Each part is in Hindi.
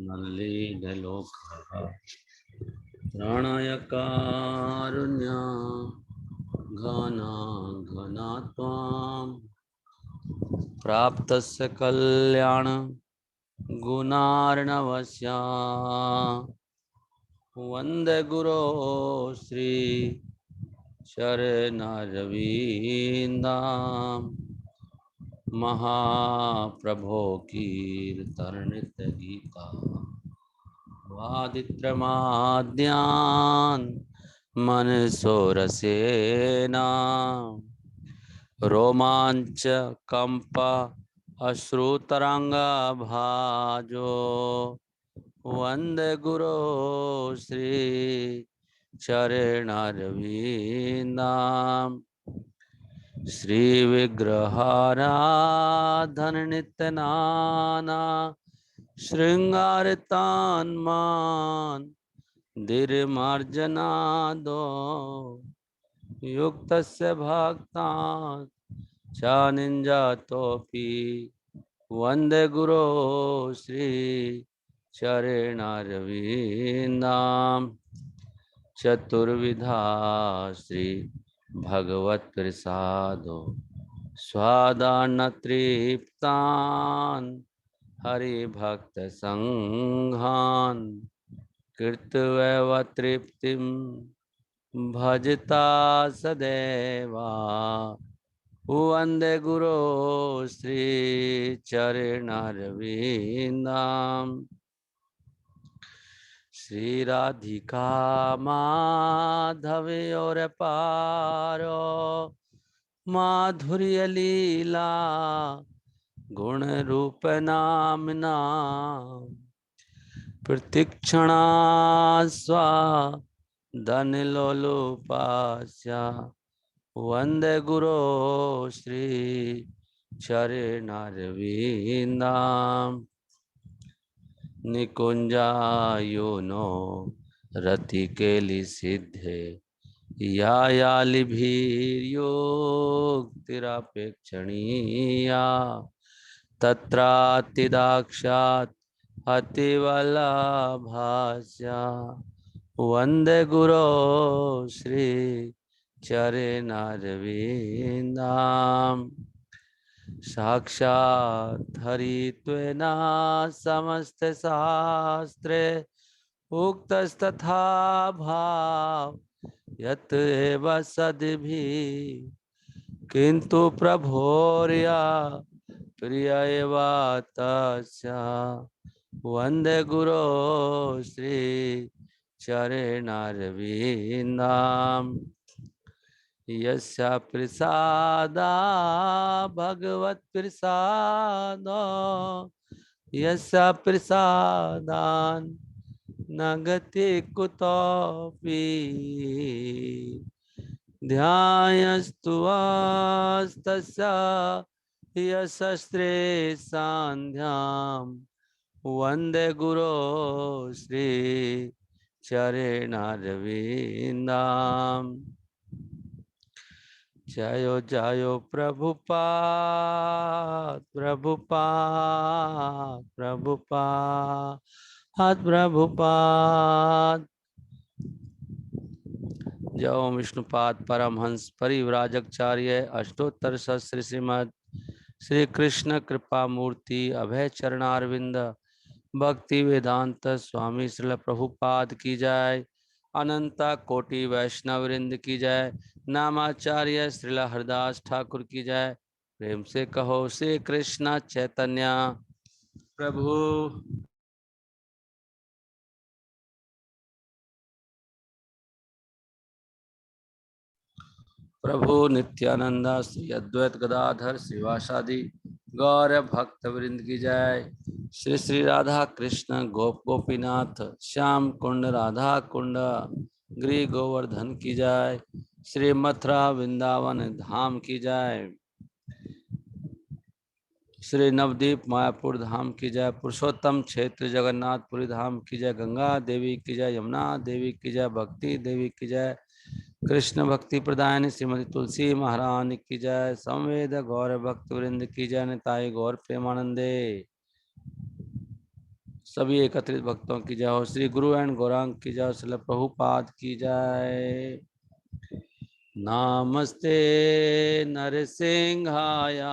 नल्लीनलोकः प्राणाय कारुण्य घनात्वां प्राप्तस्य कल्याण गुणार्णवस्य वन्दे गुरो श्री चरणारविन्दां महाप्रभो कीर्तनित गीता वादित्रमाद्यान् मनसोरसेना रोमांच कंप अश्रुतरंगभाजो वंदे गुरो श्री चरणारविंदां श्री विग्रहाराधन नित्यनाना शृंगारतान्मान धीरमार्जनादो युक्तस्य भक्तान् चानिंजातोपि वंदे गुरो श्री चरणारविंदां चतुर्विधा श्री भगवत प्रसादो स्वादान्न तृप्तान् हरिभक्त संघान् कृत्वैव तृप्तिं भजता सदैवा वंदे गुरो श्री चरणारविंदां श्री राधिका माधवयोर पारो माधुर्य लीला गुण रूप नामना प्रतीक्षणा स्वा धन लोलुपास्या वंदे गुरो श्री चरणारविंदां निकुंजायुनो रतिकेलि सिद्धे यायालिभिर्योक्तिरपेक्षणीया तत्रातिदाक्षात् अतिवल्लभास्या वंदे गुरो श्री चरणारविंदां साक्षात् हरित्वेन समस्त शास्त्रे उक्तस्तथा भाव यत एव सद्भिः किंतु प्रभोर्या प्रिय एव तस्य वंदे गुरो श्री चरणारविंदां यस्य प्रसादा भगवत प्रसादो यस्य प्रसादान् न गति कुतोऽपि ध्यायस्तुस्तस्य यशस्त्रे सान्ध्यां वंदे गुरो श्री चरणारविंदां जयो जयो प्रभुपाद प्रभुपाद प्रभुपाद प्रभुपाद। जय ओम विष्णुपाद परमहंस परिव्राजकचार्य अष्टोत्तर सहस्त्र श्रीमद श्री कृष्ण कृपा मूर्ति अभय चरणारविंद भक्ति वेदांत स्वामी श्रील प्रभुपाद की जय। अनंत कोटि वैष्णववृंद की जय। नामाचार्य श्रील हरदास ठाकुर की जय। प्रेम से कहो श्री कृष्ण चैतन्य प्रभु। प्रभु नित्यानंद श्री अद्वैत गदाधर श्रीवासादि गौर भक्त वृंद की जय। श्री श्री राधा कृष्ण गोप गोपीनाथ श्याम कुंड राधा कुंड गिरि गोवर्धन की जय। श्री मथुरा वृंदावन धाम की जय। श्री नवदीप मायापुर धाम की जय। पुरुषोत्तम क्षेत्र जगन्नाथपुरी धाम की जय। गंगा देवी की जय। यमुना देवी की जय। भक्ति देवी की जय। कृष्ण भक्ति प्रदायनी श्रीमती तुलसी महारानी की जय। संवेद गौर भक्त वृंद की जय। निताई गौर प्रेमानंदे। सभी एकत्रित भक्तों की जय हो। श्री गुरु एंड गौरांग की जय, श्रील प्रभुपाद की जय। नमस्ते नरसिंहाया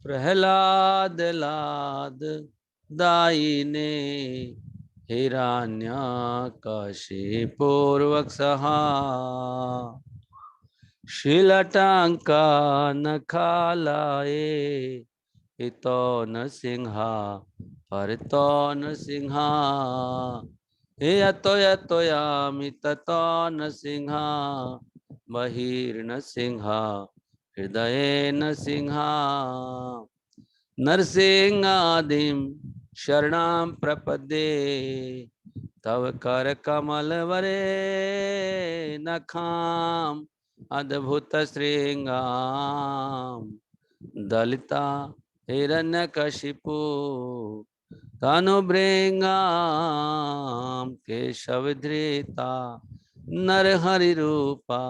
प्रहलाद लाद दायिने हिरण्य कशिपूर्वक सहा शीलटांका नखालाए हितो नरसिंहा परितो नरसिंहा हे यतो यतो यामि ततो नरसिंहा बहिर्नरसिंहा हृदये नरसिंहा नरसिंहादिं शरणं प्रपद्ये तव कर कमल वरे नखाम अद्भुत श्रृंगाम दलिता हिरण्यकशिपु तनुभृंगाम केशवधृता नरहरि रूपा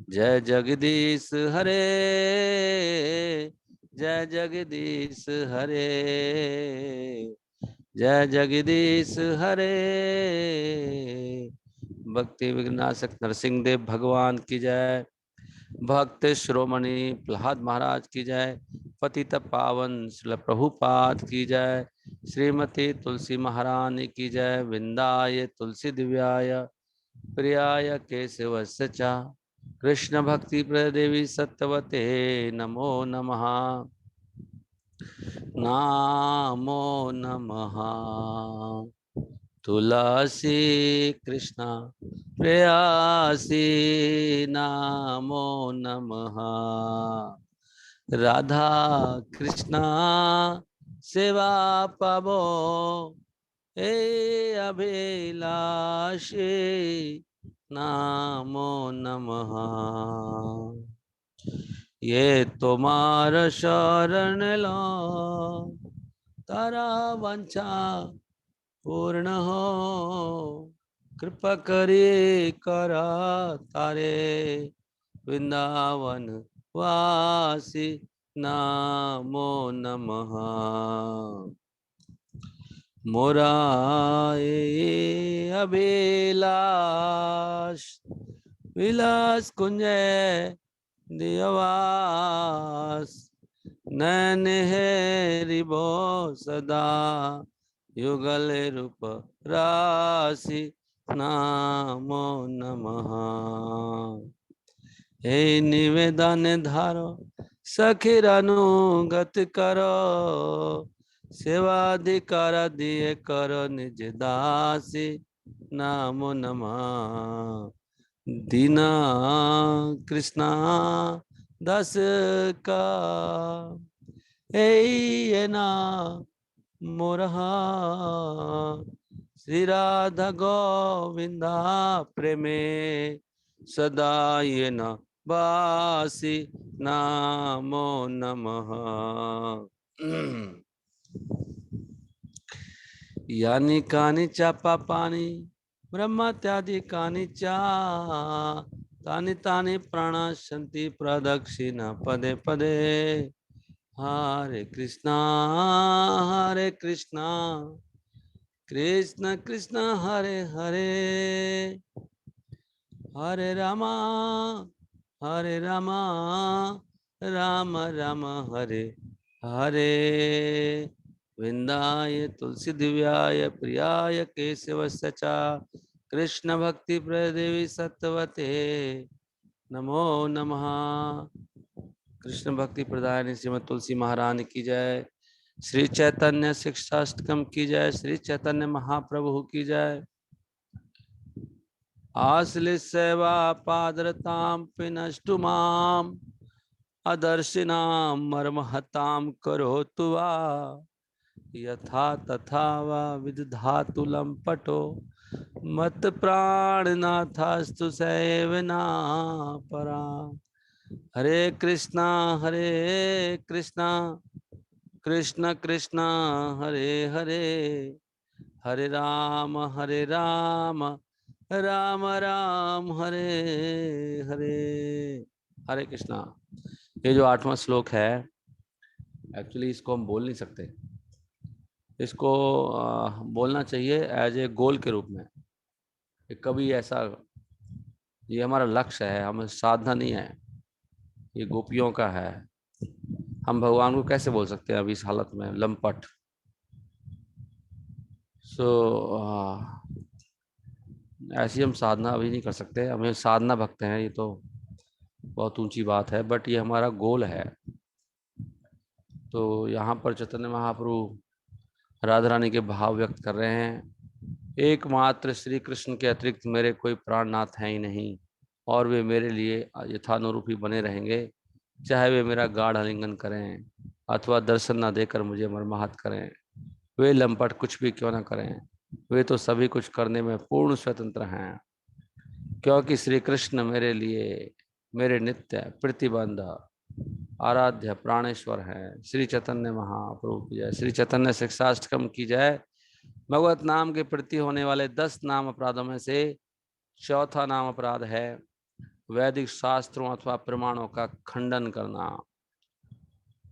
जय जगदीश हरे जय जगदीश हरे जय जगदीश हरे। भक्ति विघ्नाशक नरसिंह देव भगवान की जय। भक्त शिरोमणि प्रहलाद महाराज की जय। पतित पावन श्रील प्रभुपाद की जय। श्रीमती तुलसी महारानी की जय। विंदाय तुलसी दिव्याय प्रियाय केशवस्य च कृष्ण भक्ति प्रदेवी सत्यवते नमो नमः नमो नमः। तुलसी कृष्ण प्रेयसी नमो नमः। राधा कृष्ण सेवा पावो हे अभिलाषी नमो नमः। ये तुम्हार शरण लो तारा वंचा पूर्ण हो कृपा करे करा तारे वृंदावन वासी नमो नमः। मोराए अभिलाष विलास कुंजय दियवास नैन है रिबो सदा युगल रूप राशि नमो नमः। हे निवेदन धारो सखीर अनुगत करो सेवाधिकार दिए करो निज दासी नमो नमः। दीना कृष्णा दास का हे ना मोरहा श्री राधा गोविंदा प्रेमे सदा ये न बासी नमो नमः। यानी कानि च पापानि ब्रह्मत्यादि कानि च तानि तानि प्रणश्यन्ति प्रदक्षिणा पदे पदे। हरे कृष्णा कृष्ण कृष्ण हरे हरे हरे रामा राम राम हरे हरे। वृंदाय तुलसी दिव्याय प्रियाय केशवस्य च कृष्ण भक्ति प्रदेवी सत्यवते नमो नमः। कृष्ण भक्ति प्रदायिनी श्रीमद तुलसी महारानी की जय। श्री चैतन्य शिक्षाष्टकम की जय। श्री चैतन्य महाप्रभु की जय। आश्लित सेवा पादरताम पिनष्टुमाम अदर्शिनाम मर्महताम करोतु वा यथा तथा वा विदधातुलम पटो मत प्राणनाथस्तु सेवना परा। हरे कृष्णा कृष्ण कृष्ण हरे हरे हरे राम राम राम हरे हरे। हरे कृष्णा। ये जो 8वां श्लोक है, एक्चुअली इसको हम बोल नहीं सकते, इसको बोलना चाहिए एज ए गोल के रूप में कि कभी ऐसा, ये हमारा लक्ष्य है, हमें साधना नहीं है, ये गोपियों का है। हम भगवान को कैसे बोल सकते हैं अभी इस हालत में लंपट। सो ऐसी हम साधना अभी नहीं कर सकते, हमें साधना भक्त हैं, ये तो बहुत ऊंची बात है, बट ये हमारा गोल है। तो यहाँ पर चैतन्य महाप्रभु राधा रानी के भाव व्यक्त कर रहे हैं। एकमात्र श्री कृष्ण के अतिरिक्त मेरे कोई प्राणनाथ हैं ही नहीं, और वे मेरे लिए यथानुरूप ही बने रहेंगे, चाहे वे मेरा गाढ़ आलिंगन करें अथवा दर्शन न देकर मुझे मर्माहत करें। वे लंपट कुछ भी क्यों ना करें, वे तो सभी कुछ करने में पूर्ण स्वतंत्र हैं, क्योंकि श्री कृष्ण मेरे लिए मेरे नित्य प्रतिबंध आराध्य प्राणेश्वर हैं। श्री चैतन्य महाप्रभु की जय। श्री चैतन्य शिक्षाष्टकम की जय। भगवत नाम के प्रति होने वाले 10 नाम अपराधों में से चौथा नाम अपराध है वैदिक शास्त्रों अथवा प्रमाणों का खंडन करना।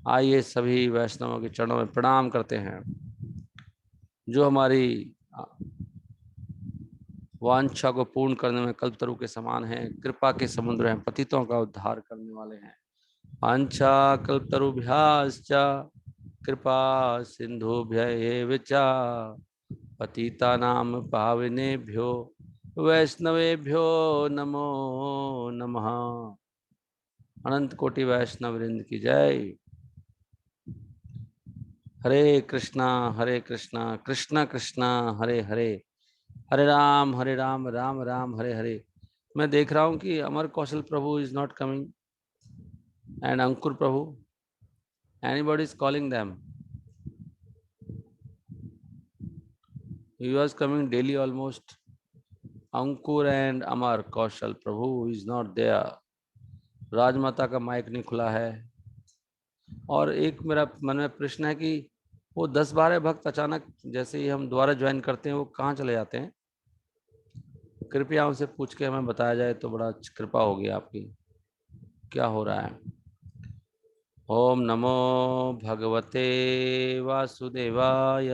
आइए सभी वैष्णवों के चरणों में प्रणाम करते हैं, जो हमारी वांछा को पूर्ण करने में कल्पतरु के समान हैं, कृपा के समुद्र हैं, पतितों का उद्धार करने वाले हैं। वांछा कल्पतरुभ्याश्च कृपा सिंधुभ्य एव च पतितानां पावनेभ्यो वैष्णवेभ्यो नमो नमः। अनंत कोटि वैष्णव वृंद की जय। हरे कृष्णा कृष्णा कृष्णा हरे हरे, हरे राम राम राम हरे हरे। मैं देख रहा हूँ कि Amar Kaushal Prabhu is not coming and Ankur Prabhu, anybody is calling them. He was coming daily almost. Ankur and Amar Kaushal Prabhu is not there. Rajmata का माइक नहीं खुला है। और एक मेरा मन में प्रश्न है कि वो 10-12 भक्त अचानक जैसे ही हम दोबारा ज्वाइन करते हैं वो कहाँ चले जाते हैं? कृपया उनसे पूछ के हमें बताया जाए तो बड़ा कृपा होगी आपकी, क्या हो रहा है। ओम नमो भगवते वासुदेवाय।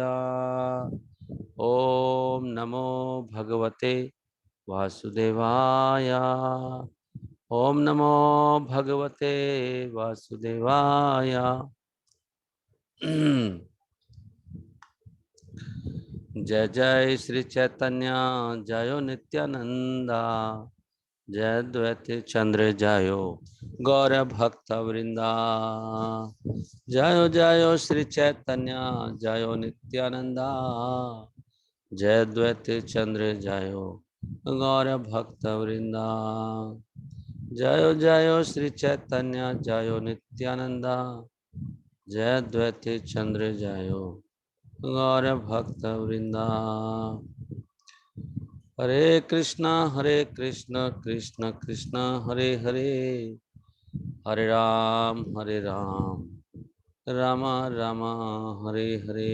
ओम नमो भगवते वासुदेवाय। ओम नमो भगवते वासुदेवाय। जय जय श्री चैतन्य जयो नित्यानंदा, जय द्वैत चंद्र जयो गौर भक्त वृंदा। जयो जयो श्री चैतन्य जयो नित्यानंदा, जय द्वैत चंद्र जयो गौर भक्त वृंदा। जयो जयो श्री चैतन्य जयो नित्यानंदा, जय द्वैत चंद्र जयो गौर भक्त वृंदा। हरे कृष्णा कृष्ण कृष्ण हरे हरे, हरे राम राम राम हरे हरे।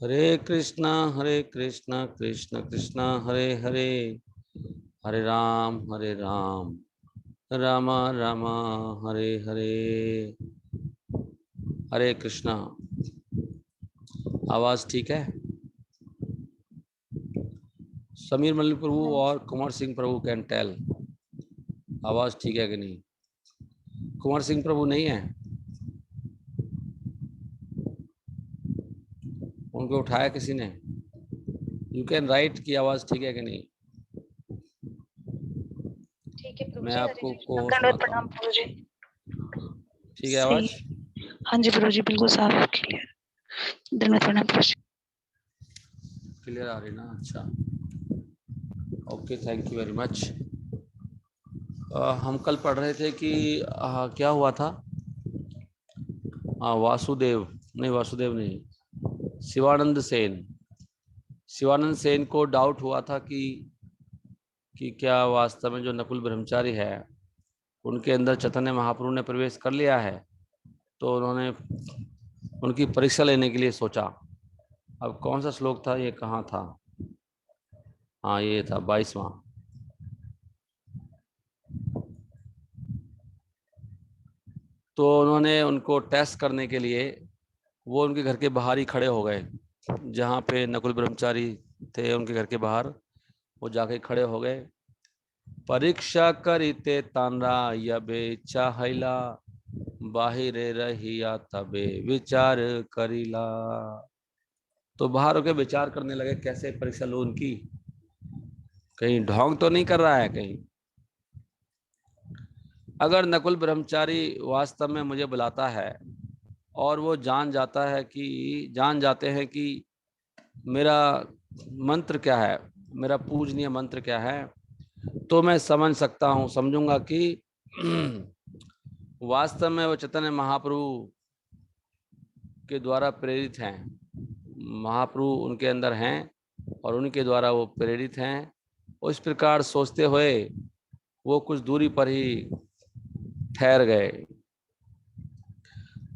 हरे कृष्णा कृष्ण कृष्ण हरे हरे, हरे राम राम राम हरे हरे। हरे कृष्णा। आवाज ठीक है? समीर मल्लिक प्रभु और कुंवर सिंह प्रभु कैन टेल आवाज ठीक है कि नहीं। कुंवर सिंह प्रभु नहीं है, उनको उठाया किसी ने? यू कैन राइट की आवाज ठीक है कि नहीं। ठीक है प्रभु मैं जी, आपको को सुनाता हूँ। प्रभु जी ठीक है आवाज? हाँ जी प्रभु जी, बिल्कुल साफ क्लियर। धन्यवाद प्रणाम प्रभु जी। क्लियर आ रही ना? अच्छा, okay, thank you very much. हम कल पढ़ रहे थे कि क्या हुआ था। वासुदेव नहीं, शिवानंद सेन को डाउट हुआ था कि क्या वास्तव में जो नकुल ब्रह्मचारी है उनके अंदर चैतन्य महाप्रभु ने प्रवेश कर लिया है। तो उन्होंने उनकी परीक्षा लेने के लिए सोचा। अब कौन सा श्लोक था ये, कहाँ था? हाँ, ये था 22वां। तो उन्होंने उनको टेस्ट करने के लिए वो उनके घर के बाहर ही खड़े हो गए, जहाँ पे नकुल ब्रह्मचारी थे उनके घर के बाहर वो जाके खड़े हो गए। परीक्षा करीते तानरा यबे चाहला, बाहिरे रहिया तबे विचार करीला। तो बाहर होके विचार करने लगे कैसे परीक्षा लो उनकी, कहीं ढोंग तो नहीं कर रहा है कहीं। अगर नकुल ब्रह्मचारी वास्तव में मुझे बुलाता है और वो जान जाते हैं कि मेरा मंत्र क्या है, मेरा पूजनीय मंत्र क्या है, तो मैं समझूंगा कि वास्तव में वो चैतन्य महाप्रभु के द्वारा प्रेरित हैं, महाप्रभु उनके अंदर हैं और उनके द्वारा वो प्रेरित हैं। उस प्रकार सोचते हुए वो कुछ दूरी पर ही ठहर गए।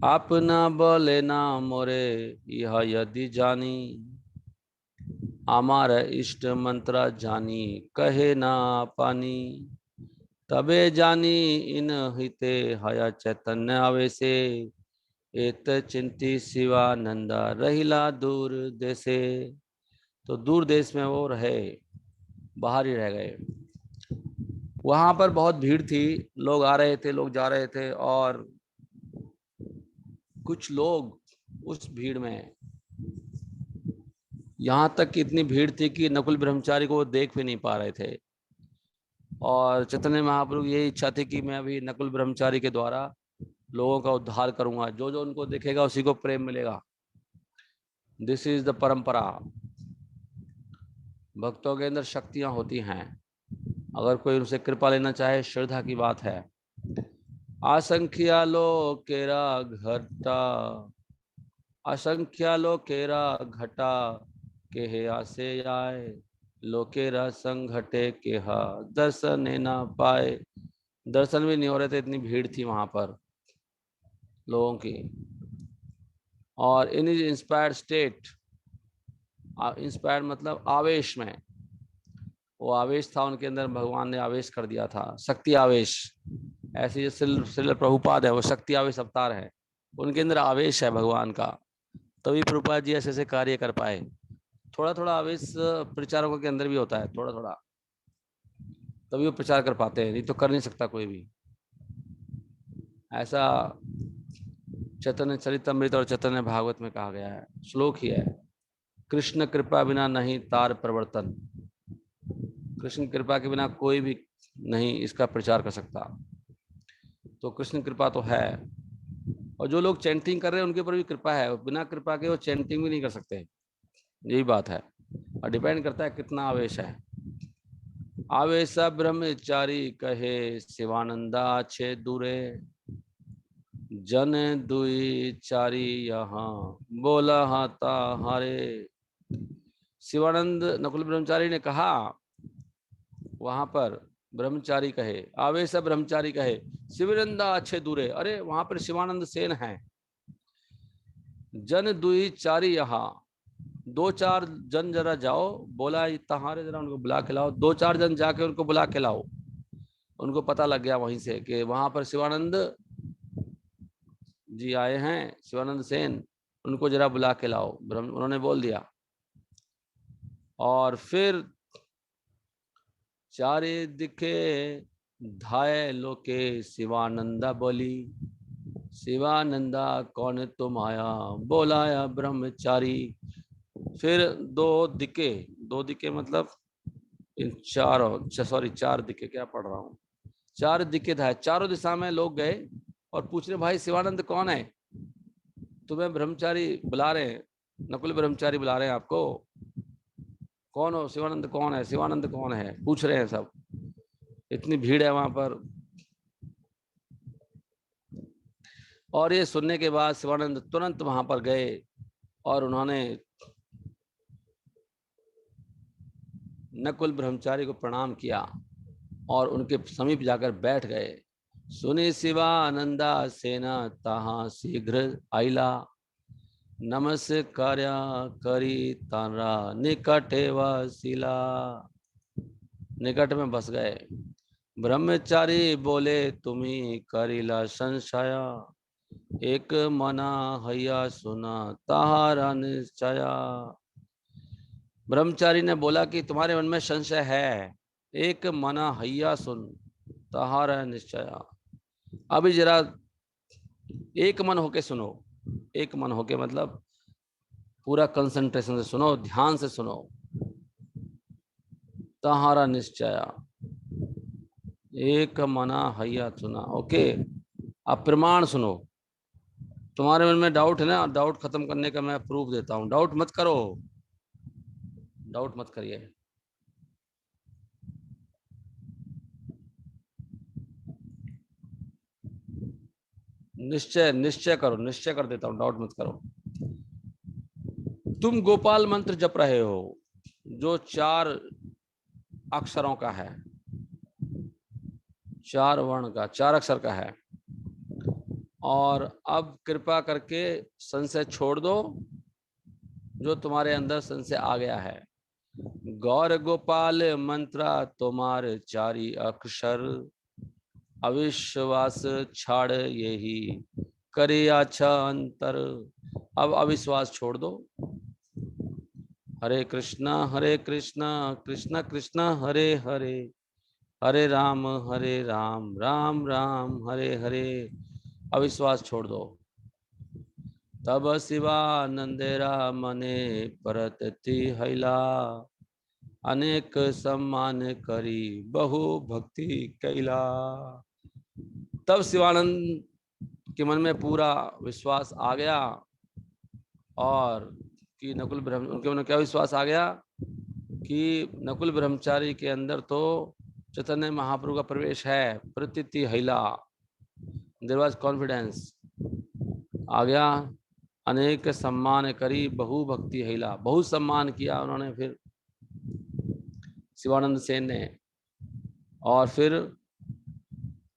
अपना बोले ना मोरे यह यदि जानी, आमार इष्ट मंत्र जानी कहे ना पानी, तबे जानी इन हिते हया चैतन्य आवेशे, एत चिंती शिवानंदा रहिला दूर देशे। तो दूर देश में वो रहे, बाहर ही रह गए। वहां पर बहुत भीड़ थी, लोग आ रहे थे, लोग जा रहे थे, और कुछ लोग उस भीड़ में, यहां तक कि इतनी भीड़ थी कि नकुल ब्रह्मचारी को वो देख भी नहीं पा रहे थे। और चैतन्य महाप्रभु की यही इच्छा थी कि मैं अभी नकुल ब्रह्मचारी के द्वारा लोगों का उद्धार करूंगा, जो जो उनको देखेगा उसी को प्रेम मिलेगा। दिस इज द परंपरा। भक्तों के अंदर शक्तियां होती हैं, अगर कोई उनसे कृपा लेना चाहे, श्रद्धा की बात है। असंख्या लोकेरा घटा, असंख्या लोकेरा घटा, के आसे आए, लोकेरा संघटे केहा दर्शन ना पाए। दर्शन भी नहीं हो रहे थे, इतनी भीड़ थी वहां पर लोगों की। और इन इज इंस्पायर्ड स्टेट, इंस्पायर्ड मतलब आवेश में, वो आवेश था उनके अंदर, भगवान ने आवेश कर दिया था, शक्ति आवेश। ऐसे श्रील प्रभुपाद है, वो शक्ति आवेश अवतार है, उनके अंदर आवेश है भगवान का, तभी प्रभुपाद जी ऐसे ऐसे कार्य कर पाए। थोड़ा थोड़ा आवेश प्रचारकों के अंदर भी होता है, थोड़ा थोड़ा, तभी वो प्रचार कर पाते हैं, नहीं तो कर नहीं सकता कोई भी। ऐसा चैतन्य चरितमृत और चैतन्य भागवत में कहा गया है, श्लोक ही है, कृष्ण कृपा बिना नहीं तार प्रवर्तन। कृष्ण कृपा के बिना कोई भी नहीं इसका प्रचार कर सकता। तो कृष्ण कृपा तो है, और जो लोग चैंटिंग कर रहे हैं उनके ऊपर भी कृपा है, बिना कृपा के वो चैंटिंग भी नहीं कर सकते, यही बात है। और डिपेंड करता है कितना आवेश है। आवेश ब्रह्मचारी कहे शिवानंदा छे दूरे, जन दुई चारी यहाँ बोला हाथा हारे। शिवानंद नकुल ब्रह्मचारी ने कहा, वहां पर ब्रह्मचारी कहे, आवेश ब्रह्मचारी कहे शिवानंदा अच्छे दूरे, अरे वहां पर शिवानंद सेन है। जन दुई चारी यहाँ, दो चार जन जरा जाओ, बोला तहारे जरा उनको बुला के लाओ, दो चार जन जाके उनको बुला के लाओ। उनको पता लग गया वहीं से कि वहां पर शिवानंद जी आए हैं, शिवानंद सेन, उनको जरा बुला के लाओ, उन्होंने बोल दिया। और फिर चारे दिखे धाय लोके शिवानंदा बोली, शिवानंदा कौन तुम आया, बोलाया ब्रह्मचारी। फिर दो दिके मतलब इन चारों, सॉरी चार दिके, क्या पढ़ रहा हूँ, चार दिके था, चारों दिशा में लोग गए और पूछ रहे भाई शिवानंद कौन है, तुम्हें ब्रह्मचारी बुला रहे हैं, नकुल ब्रह्मचारी बुला रहे हैं आपको, कौन हो, शिवानंद कौन है, शिवानंद कौन है, पूछ रहे हैं सब। इतनी भीड़ है वहां पर। और ये सुनने के बाद शिवानंद तुरंत वहां पर गए और उन्होंने नकुल ब्रह्मचारी को प्रणाम किया और उनके समीप जाकर बैठ गए। सुनी शिवानंदा सेना तहा शीघ्र आइला, नमस्कार्या करी तारा निकटे वसीला। निकट में बस गए। ब्रह्मचारी बोले तुम्ही करीला संशय, एक मना हैया सुना ताहारा निश्चया। ब्रह्मचारी ने बोला कि तुम्हारे मन में संशय है, एक मना हैया सुन ताहारा निश्चया। अभी जरा एक मन होके सुनो। एक मन होके मतलब पूरा कंसंट्रेशन से सुनो, ध्यान से सुनो। ताहारा निश्चया, एक मना हैया सुना। ओके, अब प्रमाण सुनो। तुम्हारे मन में डाउट है ना, डाउट खत्म करने का मैं प्रूफ देता हूं। डाउट मत करो, डाउट मत करिए। निश्चय निश्चय करो, निश्चय कर देता हूं, डाउट मत करो। तुम गोपाल मंत्र जप रहे हो जो 4 अक्षरों का है, 4 वर्ण का, 4 अक्षर का है। और अब कृपा करके संशय छोड़ दो जो तुम्हारे अंदर संशय आ गया है। गौर गोपाल मंत्रा तुम्हारे 4 अक्षर, अविश्वास छाड़ यही करे अच्छा अंतर। अब अविश्वास छोड़ दो। हरे कृष्णा कृष्णा कृष्णा हरे हरे, हरे राम राम राम हरे हरे। अविश्वास छोड़ दो। तब शिवानंदेरा मने परतति हैला, अनेक सम्मान करी बहु भक्ति कैला। तब शिवानंद के मन में पूरा विश्वास आ गया। और कि नकुल ब्रह्म, उनके मन में क्या विश्वास आ गया कि नकुल ब्रह्मचारी के अंदर तो चैतन्य महाप्रभु का प्रवेश है। प्रतीति हैला, देयर वाज कॉन्फिडेंस आ गया। अनेक सम्मान करी बहु भक्ति हैला, बहुत सम्मान किया उन्होंने फिर शिवानंद सेन ने। और फिर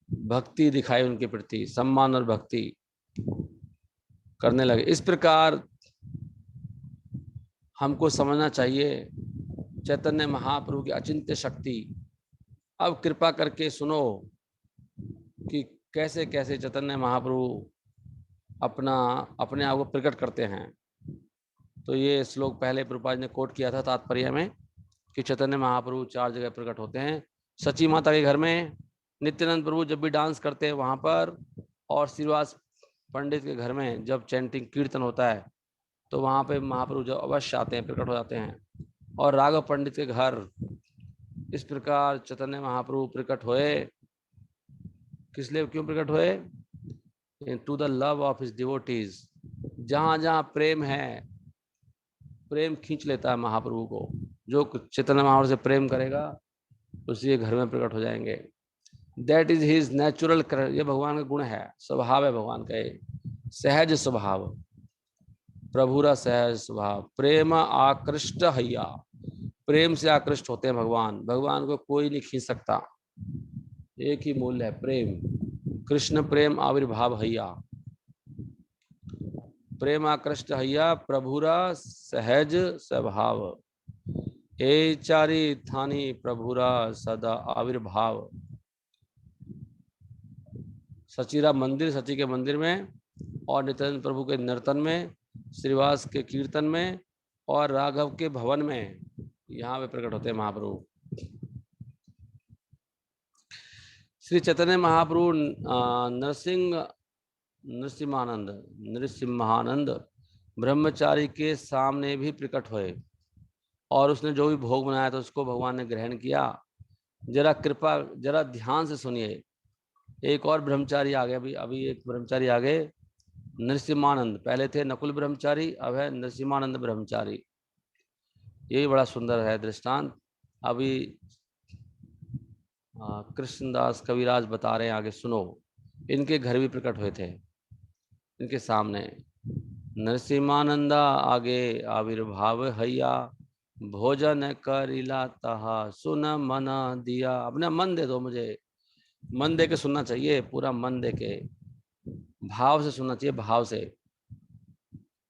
भक्ति दिखाई उनके प्रति, सम्मान और भक्ति करने लगे। इस प्रकार हमको समझना चाहिए चैतन्य महाप्रभु की अचिंत्य शक्ति। अब कृपा करके सुनो कि कैसे कैसे चैतन्य महाप्रभु अपने आप को प्रकट करते हैं। तो ये श्लोक पहले प्रभुपाद ने कोट किया था तात्पर्य में कि चैतन्य महाप्रभु 4 जगह प्रकट होते हैं। सची माता के घर में नित्यानंद प्रभु जब भी डांस करते हैं वहां पर, और श्रीवास पंडित के घर में जब चैंटिंग कीर्तन होता है तो वहां पे महाप्रभु जब अवश्य आते हैं, प्रकट हो जाते हैं। और राघव पंडित के घर इस प्रकार चैतन्य महाप्रभु प्रकट हुए। किस लिए, क्यों प्रकट हुए? To the love of his devotees. जहां जहां प्रेम है, प्रेम खींच लेता है महाप्रभु को। जो चैतन्य महाप्रभु से प्रेम करेगा उसी घर में प्रकट हो जाएंगे। दैट इज हिज नेचुरल, ये भगवान का गुण है, स्वभाव है भगवान का, सहज स्वभाव, प्रभुरा सहज स्वभाव। प्रेम आकृष्ट हैया, प्रेम से आकृष्ट होते हैं भगवान। भगवान को कोई नहीं खींच सकता, एक ही मूल्य है प्रेम। कृष्ण प्रेम आविर्भाव हैया, प्रेम आकृष्ट हैया, प्रभुरा सहज स्वभाव। ए चारी थानी प्रभुरा सदा आविर्भाव। सचीरा मंदिर, सची के मंदिर में, और नित्यानंद प्रभु के नर्तन में, श्रीवास के कीर्तन में, और राघव के भवन में, यहाँ पे प्रकट होते हैं महाप्रभु। श्री चैतन्य महाप्रभु नृसिम्हानंद ब्रह्मचारी के सामने भी प्रकट हुए। और उसने जो भी भोग बनाया था उसको भगवान ने ग्रहण किया। जरा कृपा, जरा ध्यान से सुनिए। एक और ब्रह्मचारी आ गए, अभी एक ब्रह्मचारी आ गए, नरसिम्हानंद। पहले थे नकुल ब्रह्मचारी, अब है नरसिम्हानंद ब्रह्मचारी। यही बड़ा सुंदर है दृष्टांत। अभी कृष्णदास कविराज बता रहे हैं, आगे सुनो। इनके घर भी प्रकट हुए थे इनके सामने। नरसिम्हानंदा आगे आविर्भाव हैया, भोजन करिला तहा सुन मन दिया। अपना मन दे दो मुझे, मन दे के सुनना चाहिए, पूरा मन दे के, भाव से सुनना चाहिए, भाव से,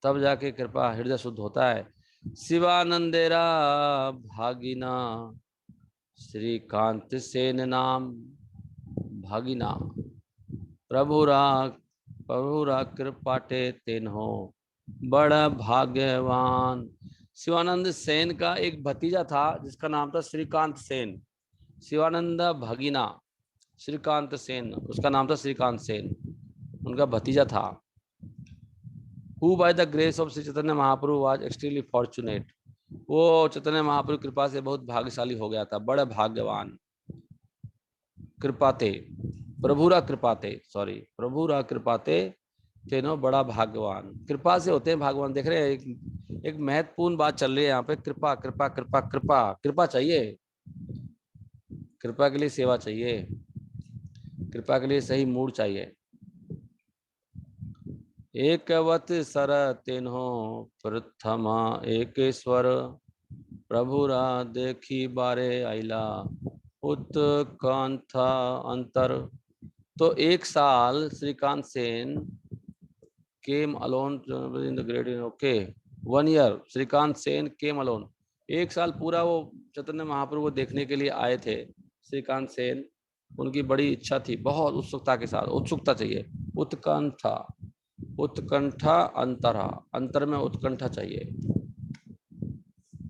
तब जाके कृपा हृदय शुद्ध होता है। शिवानंदेरा भागिना श्रीकांत सेन नाम, भागिना प्रभुरा प्रभुरा कृपाटे तेन्हो बड़ा भाग्यवान। शिवानंद सेन का एक भतीजा था जिसका नाम था श्रीकांत सेन। शिवानंद भगीना श्रीकांत सेन, उसका नाम था श्रीकांत सेन, उनका भतीजा था। Who by the grace of Shri Chaitanya Mahaprabhu was extremely fortunate. वो चैतन्य महाप्रभु कृपा से बहुत भाग्यशाली हो गया था, बड़ा भाग्यवान। कृपाते, प्रभुरा कृपाते, सॉरी प्रभुरा कृपाते तेनो बड़ा भाग्यवान। कृपा से होते हैं भगवान। देख रहे हैं एक महत्वपूर्ण बात चल रही है यहाँ पे। कृपा कृपा कृपा कृपा कृपा चाहिए, कृपा के लिए सेवा चाहिए, कृपा के लिए सही मूड चाहिए। एकवत सर तेन्हो प्रथमा एकेश्वर प्रभुरा देखी बारे आइला उत्कंठा अंतर। तो एक साल Shrikant Sen came alone in the great, okay 1 year Shrikant Sen came alone. एक साल पूरा वो चैतन्य महाप्रभु को देखने के लिए आए थे श्रीकांत सेन। उनकी बड़ी इच्छा थी, बहुत उत्सुकता के साथ, उत्सुकता चाहिए, उत्कंठा, उत्कंठा अंतरा, अंतर में उत्कंठा चाहिए।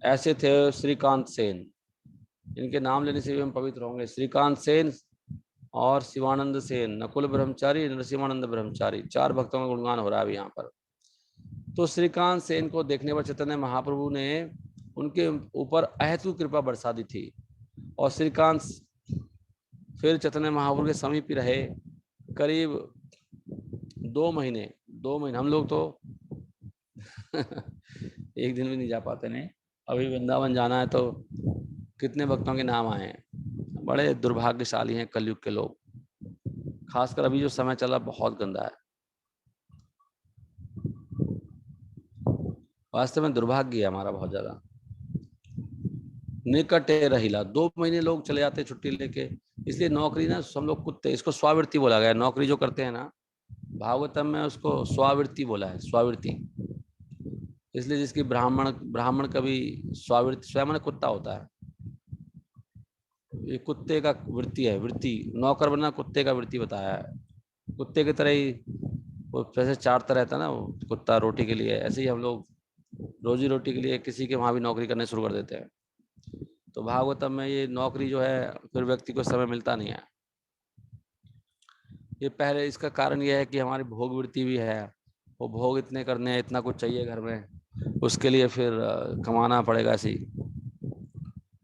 ऐसे थे श्रीकांत सेन। इनके नाम लेने से भी हम पवित्र होंगे। श्रीकांत सेन और शिवानंद सेन, नकुल ब्रह्मचारी, नरसिंहानंद ब्रह्मचारी, 4 भक्तों का गुणगान हो रहा है अभी यहाँ पर। तो श्रीकांत सेन को देखने पर चैतन्य महाप्रभु ने उनके ऊपर अहेतु कृपा बरसा दी थी। और श्रीकांत फिर चैतन्य महाप्रभु के समीप ही रहे करीब 2 महीने। 2 महीने हम लोग तो एक दिन भी नहीं जा पाते। नहीं, अभी वृंदावन जाना है तो कितने भक्तों के नाम आए हैं। बड़े दुर्भाग्यशाली हैं कलयुग के लोग, खासकर अभी जो समय चला बहुत गंदा है। वास्तव में दुर्भाग्य है हमारा बहुत ज्यादा। निकटे रहिला, 2 महीने लोग चले जाते छुट्टी लेके। इसलिए नौकरी ना हम लोग कुत्ते, इसको स्वावृत्ति बोला गया। नौकरी जो करते हैं ना, भागवतम में उसको स्वावृत्ति बोला है, स्वावृत्ति। इसलिए जिसकी ब्राह्मण, ब्राह्मण कभी स्वावृत्ति, स्वयं माने कुत्ता होता है, ये कुत्ते का वृत्ति है। वृत्ति, नौकर बनना कुत्ते का वृत्ति बताया है। कुत्ते की तरह ही वो जैसे चारता रहता है ना वो कुत्ता रोटी के लिए, ऐसे ही हम लोग रोजी रोटी के लिए किसी के वहां भी नौकरी करने शुरू कर देते हैं। तो भागवतम में ये नौकरी जो है फिर व्यक्ति को समय मिलता नहीं है। ये पहले इसका कारण ये है कि हमारी भोग वृत्ति भी है, वो भोग इतने करने हैं, इतना कुछ चाहिए घर में, उसके लिए फिर कमाना पड़ेगा। ऐसी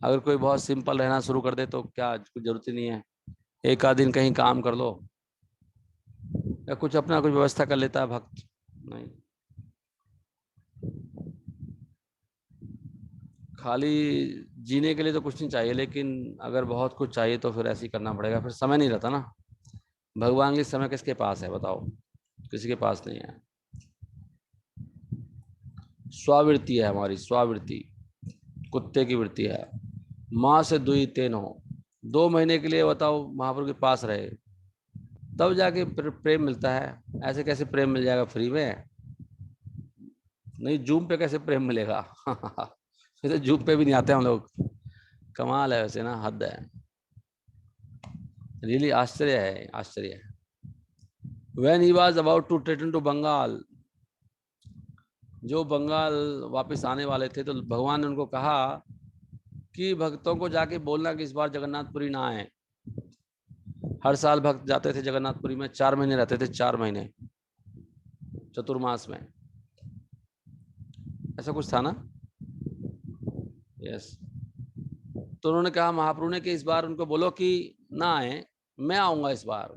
अगर कोई बहुत सिंपल रहना शुरू कर दे तो क्या, कुछ जरूरत ही नहीं है, एक आध दिन कहीं काम कर लो या कुछ अपना कुछ व्यवस्था कर लेता है भक्त। नहीं, खाली जीने के लिए तो कुछ नहीं चाहिए, लेकिन अगर बहुत कुछ चाहिए तो फिर ऐसे ही करना पड़ेगा, फिर समय नहीं रहता ना। भगवान के समय किसके पास है बताओ, किसी के पास नहीं है। स्वावृत्ति है हमारी, स्वावृत्ति कुत्ते की वृत्ति है। माँ से दुई तेन हो, 2 महीने के लिए बताओ महाप्रभु के पास रहे तब जाके प्रेम मिलता है। ऐसे कैसे प्रेम मिल जाएगा फ्री में? नहीं, जूम पे कैसे प्रेम मिलेगा? वैसे जूम पे भी नहीं आते हम लोग। कमाल है वैसे ना, हद है, रियली आश्चर्य है, आश्चर्य है। When he was about to return to Bengal, जो बंगाल वापस आने वाले थे, तो भगवान ने उनको कहा कि भक्तों को जाके बोलना कि इस बार जगन्नाथपुरी ना आए। हर साल भक्त जाते थे जगन्नाथपुरी में, 4 महीने रहते थे, 4 महीने चतुर्मास में, ऐसा कुछ था ना। यस, तो उन्होंने कहा महाप्रभु ने कि इस बार उनको बोलो कि ना आए, मैं आऊंगा इस बार,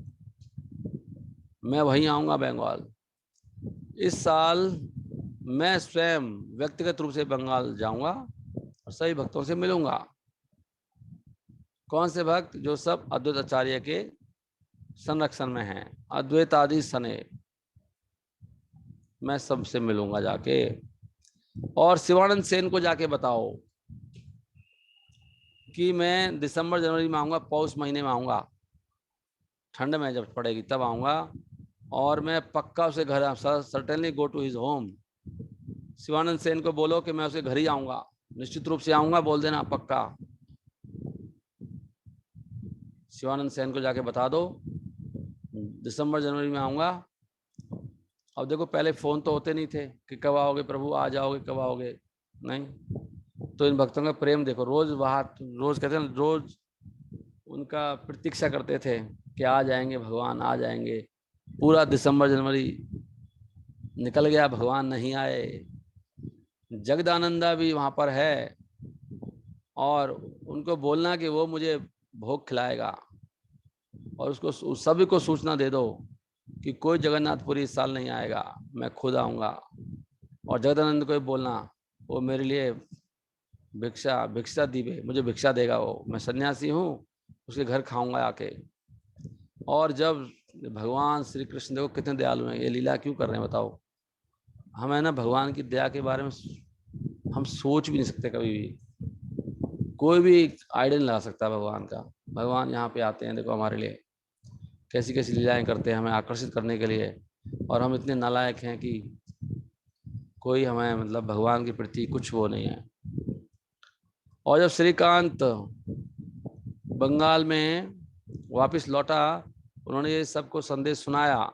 मैं वहीं आऊंगा बंगाल। इस साल मैं स्वयं व्यक्तिगत रूप से बंगाल जाऊंगा और सभी भक्तों से मिलूंगा। कौन से भक्त? जो सब अद्वैत आचार्य के संरक्षण में हैं, अद्वैत आदि सने, मैं सबसे मिलूंगा जाके। और शिवानंद सेन को जाके बताओ कि मैं दिसंबर जनवरी में आऊंगा, पौष महीने में आऊंगा, ठंड में जब पड़ेगी तब आऊंगा, और मैं पक्का उसे घर, certainly go to his home. Shivananda Sen को बोलो कि मैं उसके घर ही आऊंगा, निश्चित रूप से आऊंगा, बोल देना पक्का। शिवानंद सेन को जाके बता दो दिसंबर जनवरी में आऊंगा अब देखो पहले फोन तो होते नहीं थे कि कब आओगे प्रभु, आ जाओगे, कब आओगे, नहीं। तो इन भक्तों का प्रेम देखो, रोज वहां, रोज कहते हैं रोज उनका प्रतीक्षा करते थे कि आ जाएंगे भगवान, आ जाएंगे। पूरा दिसंबर जनवरी निकल गया, भगवान नहीं आए। जगदानंदा भी वहां पर है, और उनको बोलना कि वो मुझे भोग खिलाएगा, और उसको सभी को सूचना दे दो कि कोई जगन्नाथपुरी इस साल नहीं आएगा, मैं खुद आऊंगा। और जगदानंद को भी बोलना वो मेरे लिए भिक्षा भिक्षा दीवे, मुझे भिक्षा देगा, वो मैं सन्यासी हूँ, उसके घर खाऊंगा आके। और जब भगवान श्री कृष्ण देखो कितने दयालु हैं, ये लीला क्यों कर रहे हैं बताओ। हमें ना भगवान की दया के बारे में हम सोच भी नहीं सकते कभी भी, कोई भी आइडिया नहीं लगा सकता भगवान का। भगवान यहाँ पे आते हैं देखो हमारे लिए, कैसी कैसी लीलाएं करते हैं हमें आकर्षित करने के लिए, और हम इतने नालायक हैं कि कोई हमें मतलब भगवान के प्रति कुछ वो नहीं है। और जब श्रीकांत बंगाल में वापस लौटा, उन्होंने ये सबको संदेश सुनाया,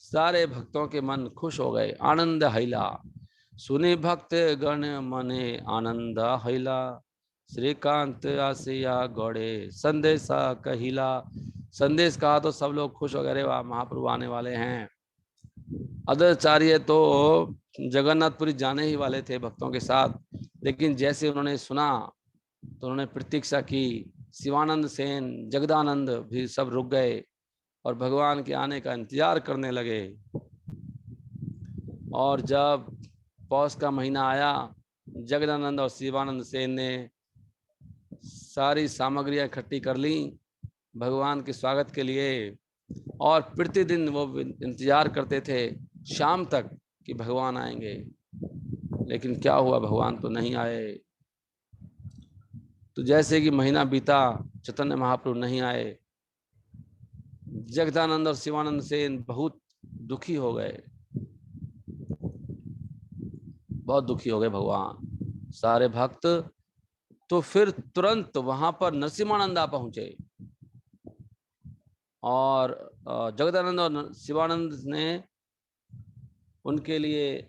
सारे भक्तों के मन खुश हो गए, आनंद हैला। सुने भक्त गण मने आनंद हैला, श्रीकांत आसिया गौड़े संदेशा कहिला। संदेश कहा तो सब लोग खुश हो गए, वाह महाप्रभु आने वाले हैं। अदाचार्य तो जगन्नाथपुरी जाने ही वाले थे भक्तों के साथ, लेकिन जैसे उन्होंने सुना तो उन्होंने प्रतीक्षा की। शिवानंद सेन, जगदानंद भी सब रुक गए और भगवान के आने का इंतजार करने लगे। और जब पौष का महीना आया, जगदानंद और शिवानंद सेन ने सारी सामग्रियां इकट्ठी कर ली भगवान के स्वागत के लिए, और प्रतिदिन वो इंतजार करते थे शाम तक कि भगवान आएंगे। लेकिन क्या हुआ, भगवान तो नहीं आए। तो जैसे कि महीना बीता, चैतन्य महाप्रभु नहीं आए, जगदानंद और शिवानंद सेन बहुत दुखी हो गए, बहुत दुखी हो गए भगवान सारे भक्त। तो फिर तुरंत वहां पर नरसिम्हानंदा पहुंचे, और जगदानंद और शिवानंद ने उनके लिए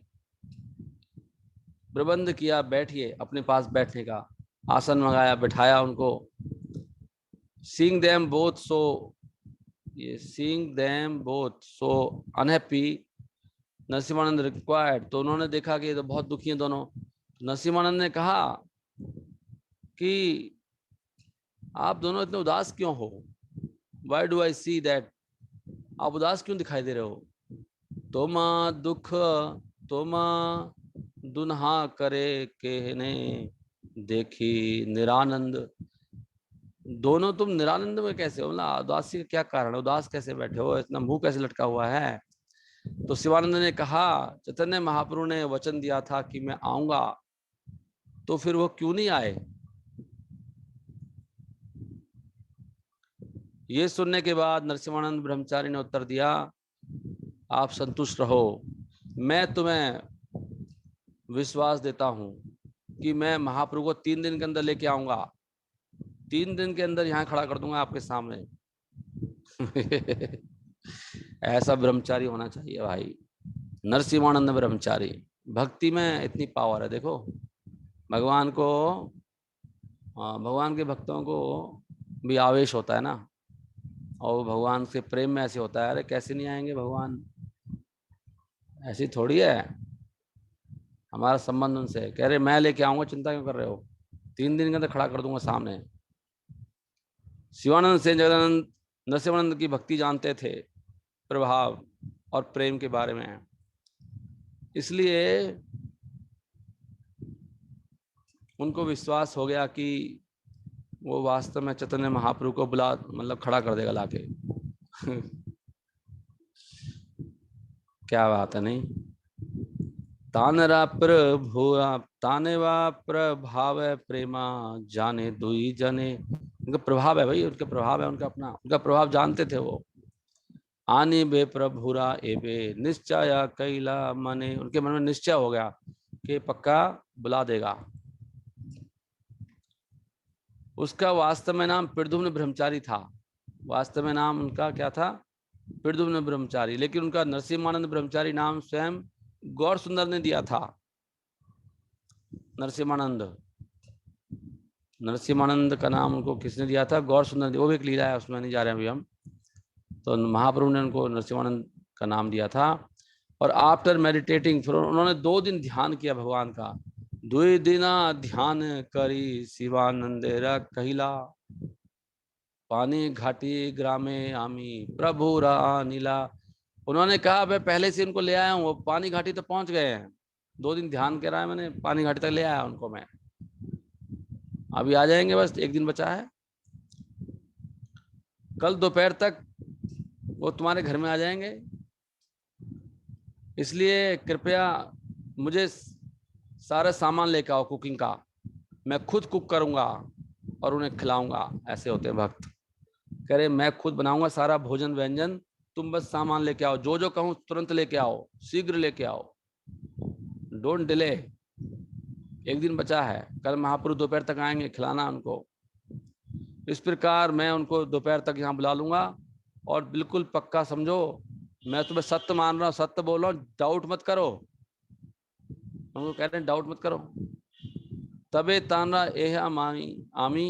प्रबंध किया, बैठिए, अपने पास बैठने का आसन मंगाया, बिठाया उनको। seeing them both so unhappy, Narsinghanand required, तो उन्होंने देखा कि ये तो बहुत दुखी हैं दोनों। नरसिम्हानंद ने कहा कि आप दोनों इतने उदास क्यों हो, why do I see that, आप उदास क्यों दिखाई दे रहे हो। तोमा दुख तोमा दुन्हा करे कहने देखी निरानंद, दोनों तुम निरानंद में कैसे हो, मतलब उदासी का क्या कारण है, उदास कैसे बैठे हो, इतना मुंह कैसे लटका हुआ है। तो शिवानंद ने कहा, चैतन्य महाप्रभु ने वचन दिया था कि मैं आऊंगा, तो फिर वो क्यों नहीं आए। ये सुनने के बाद नरसिम्हानंद ब्रह्मचारी ने उत्तर दिया, आप संतुष्ट रहो, मैं तुम्हें विश्वास देता हूं कि मैं महाप्रभु को 3 दिन के अंदर लेके आऊंगा, 3 दिन के अंदर यहाँ खड़ा कर दूंगा आपके सामने। ऐसा ब्रह्मचारी होना चाहिए भाई, नरसिम्हानंद ब्रह्मचारी। भक्ति में इतनी पावर है देखो, भगवान को, भगवान के भक्तों को भी आवेश होता है ना, और भगवान से प्रेम में ऐसे होता है, अरे कैसे नहीं आएंगे भगवान, ऐसी थोड़ी है हमारा संबंध उनसे। कह रहे मैं लेके आऊंगा, चिंता क्यों कर रहे हो, 3 दिन के अंदर खड़ा कर दूंगा सामने। शिवानंद से जगदानंद नरसिम्हानंद की भक्ति जानते थे, प्रभाव और प्रेम के बारे में, इसलिए उनको विश्वास हो गया कि वो वास्तव में चैतन्य महाप्रभु को बुला, मतलब खड़ा कर देगा लाके। क्या बात है, नहीं। तानरा तानेवा प्रभाव प्रेमा जाने दुई जने, उनका प्रभाव है भाई, उनका प्रभाव है, उनका अपना, उनका प्रभाव जानते थे वो। आने बे प्रभुरा एबे निश्चय कैला मने, उनके मन में निश्चय हो गया कि पक्का बुला देगा। उसका वास्तव में नाम प्रद्युम्न ब्रह्मचारी था, वास्तव में नाम उनका क्या था, प्रद्युम्न ब्रह्मचारी, लेकिन उनका नरसिम्हानंद ब्रह्मचारी नाम स्वयं गौर सुंदर ने दिया था। नरसिम्हानंद का नाम उनको किसने दिया था? गौर सुंदर। वो भी एक लीला है, उसमें नहीं जा रहे हैं अभी हम। तो महाप्रभु ने उनको नरसिम्हानंद का नाम दिया था। और आफ्टर मेडिटेटिंग, फिर उन्होंने 2 दिन ध्यान किया भगवान का। 2 दिना ध्यान करी शिवानंद कहिला, पानी घाटी ग्रामे आमी प्रभु रा नीला। उन्होंने कहा मैं पहले से इनको ले आया हूँ, वो पानी घाटी तो पहुंच गए हैं। 2 दिन ध्यान करा है मैंने, पानी घाटी तक ले आया उनको मैं, अभी आ जाएंगे, बस 1 दिन बचा है। कल दोपहर तक वो तुम्हारे घर में आ जाएंगे, इसलिए कृपया मुझे सारा सामान लेकर आओ कुकिंग का, मैं खुद कुक करूंगा और उन्हें खिलाऊंगा। ऐसे होते हैं भक्त। कह रहे मैं खुद बनाऊंगा सारा भोजन व्यंजन, तुम बस सामान लेके आओ, जो जो कहूं तुरंत लेके आओ, शीघ्र लेके आओ, डोंट डिले। 1 दिन बचा है, कल महाप्रभु दोपहर तक आएंगे, खिलाना उनको। इस प्रकार मैं उनको दोपहर तक यहाँ बुला लूंगा, और बिल्कुल पक्का समझो मैं तुम्हें सत्य मान रहा हूँ, सत्य बोल रहा हूँ, डाउट मत करो। उनको कह रहे हैं डाउट मत करो। तबे ताना एह आमी आमी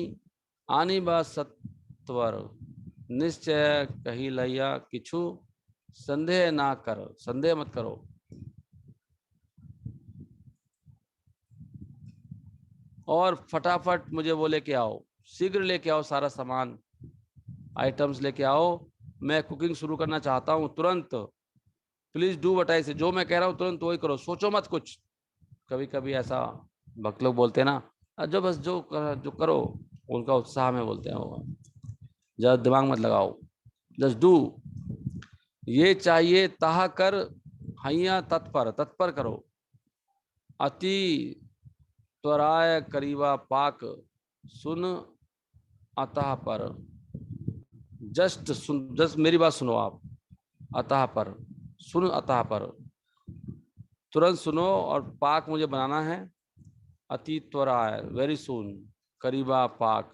आनी बा सत्वर, निश्चय कही लैया किछु संदेह ना करो, संदेह मत करो। और फटाफट मुझे वो लेके आओ, शीघ्र लेके आओ, सारा सामान आइटम्स लेके आओ, मैं कुकिंग शुरू करना चाहता हूँ तुरंत। प्लीज डू व्हाट आई से, जो मैं कह रहा हूँ तुरंत वही करो, सोचो मत कुछ। कभी कभी ऐसा भक्त लोग बोलते हैं ना, जो बस जो करो, उनका उत्साह में बोलते हैं वो, ज्यादा दिमाग मत लगाओ, जस्ट डू। ये चाहिए ताहा कर, हैया तत्पर, तत्पर करो। अति त्वराय करीबा पाक, सुन अतः पर। जस्ट मेरी बात सुनो आप। अतः पर, सुन अतः पर, तुरंत सुनो, और पाक मुझे बनाना है। अति त्वराय, वेरी सून, करीबा पाक,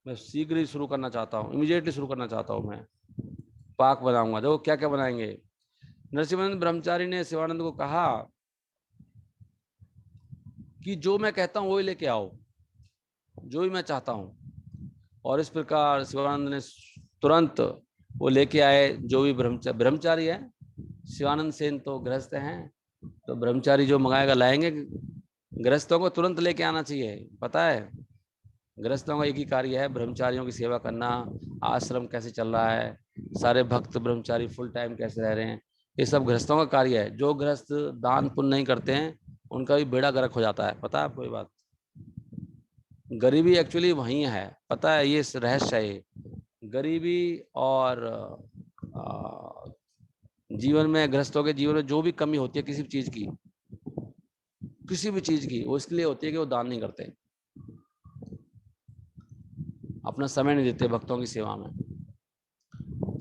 मैं शीघ्र ही शुरू करना चाहता हूँ, इमीडिएटली शुरू करना चाहता हूँ मैं, पाक बनाऊंगा। देखो क्या क्या बनाएंगे। नरसिम्हानंद ब्रह्मचारी ने शिवानंद को कहा कि जो मैं कहता हूँ वही लेके आओ, जो भी मैं चाहता हूँ। और इस प्रकार शिवानंद ने तुरंत वो लेके आए, जो भी ब्रह्मचारी है। शिवानंद सेन तो गृहस्थ हैं, तो ब्रह्मचारी जो मंगाएगा लाएंगे। गृहस्थों को तुरंत लेके आना चाहिए, पता है गृहस्थों का एक ही कार्य है, ब्रह्मचारियों की सेवा करना। आश्रम कैसे चल रहा है, सारे भक्त ब्रह्मचारी फुल टाइम कैसे रह रहे हैं, ये सब गृहस्थों का कार्य है। जो गृहस्थ दान पुण्य नहीं करते हैं उनका भी बेड़ा गर्क हो जाता है, पता है आपको ये बात। गरीबी एक्चुअली वही है, पता है, ये रहस्य है ये। गरीबी और जीवन में, गृहस्थों के जीवन में जो भी कमी होती है किसी भी चीज की, किसी भी चीज की, वो इसलिए होती है कि वो दान नहीं करते, अपना समय नहीं देते भक्तों की सेवा में,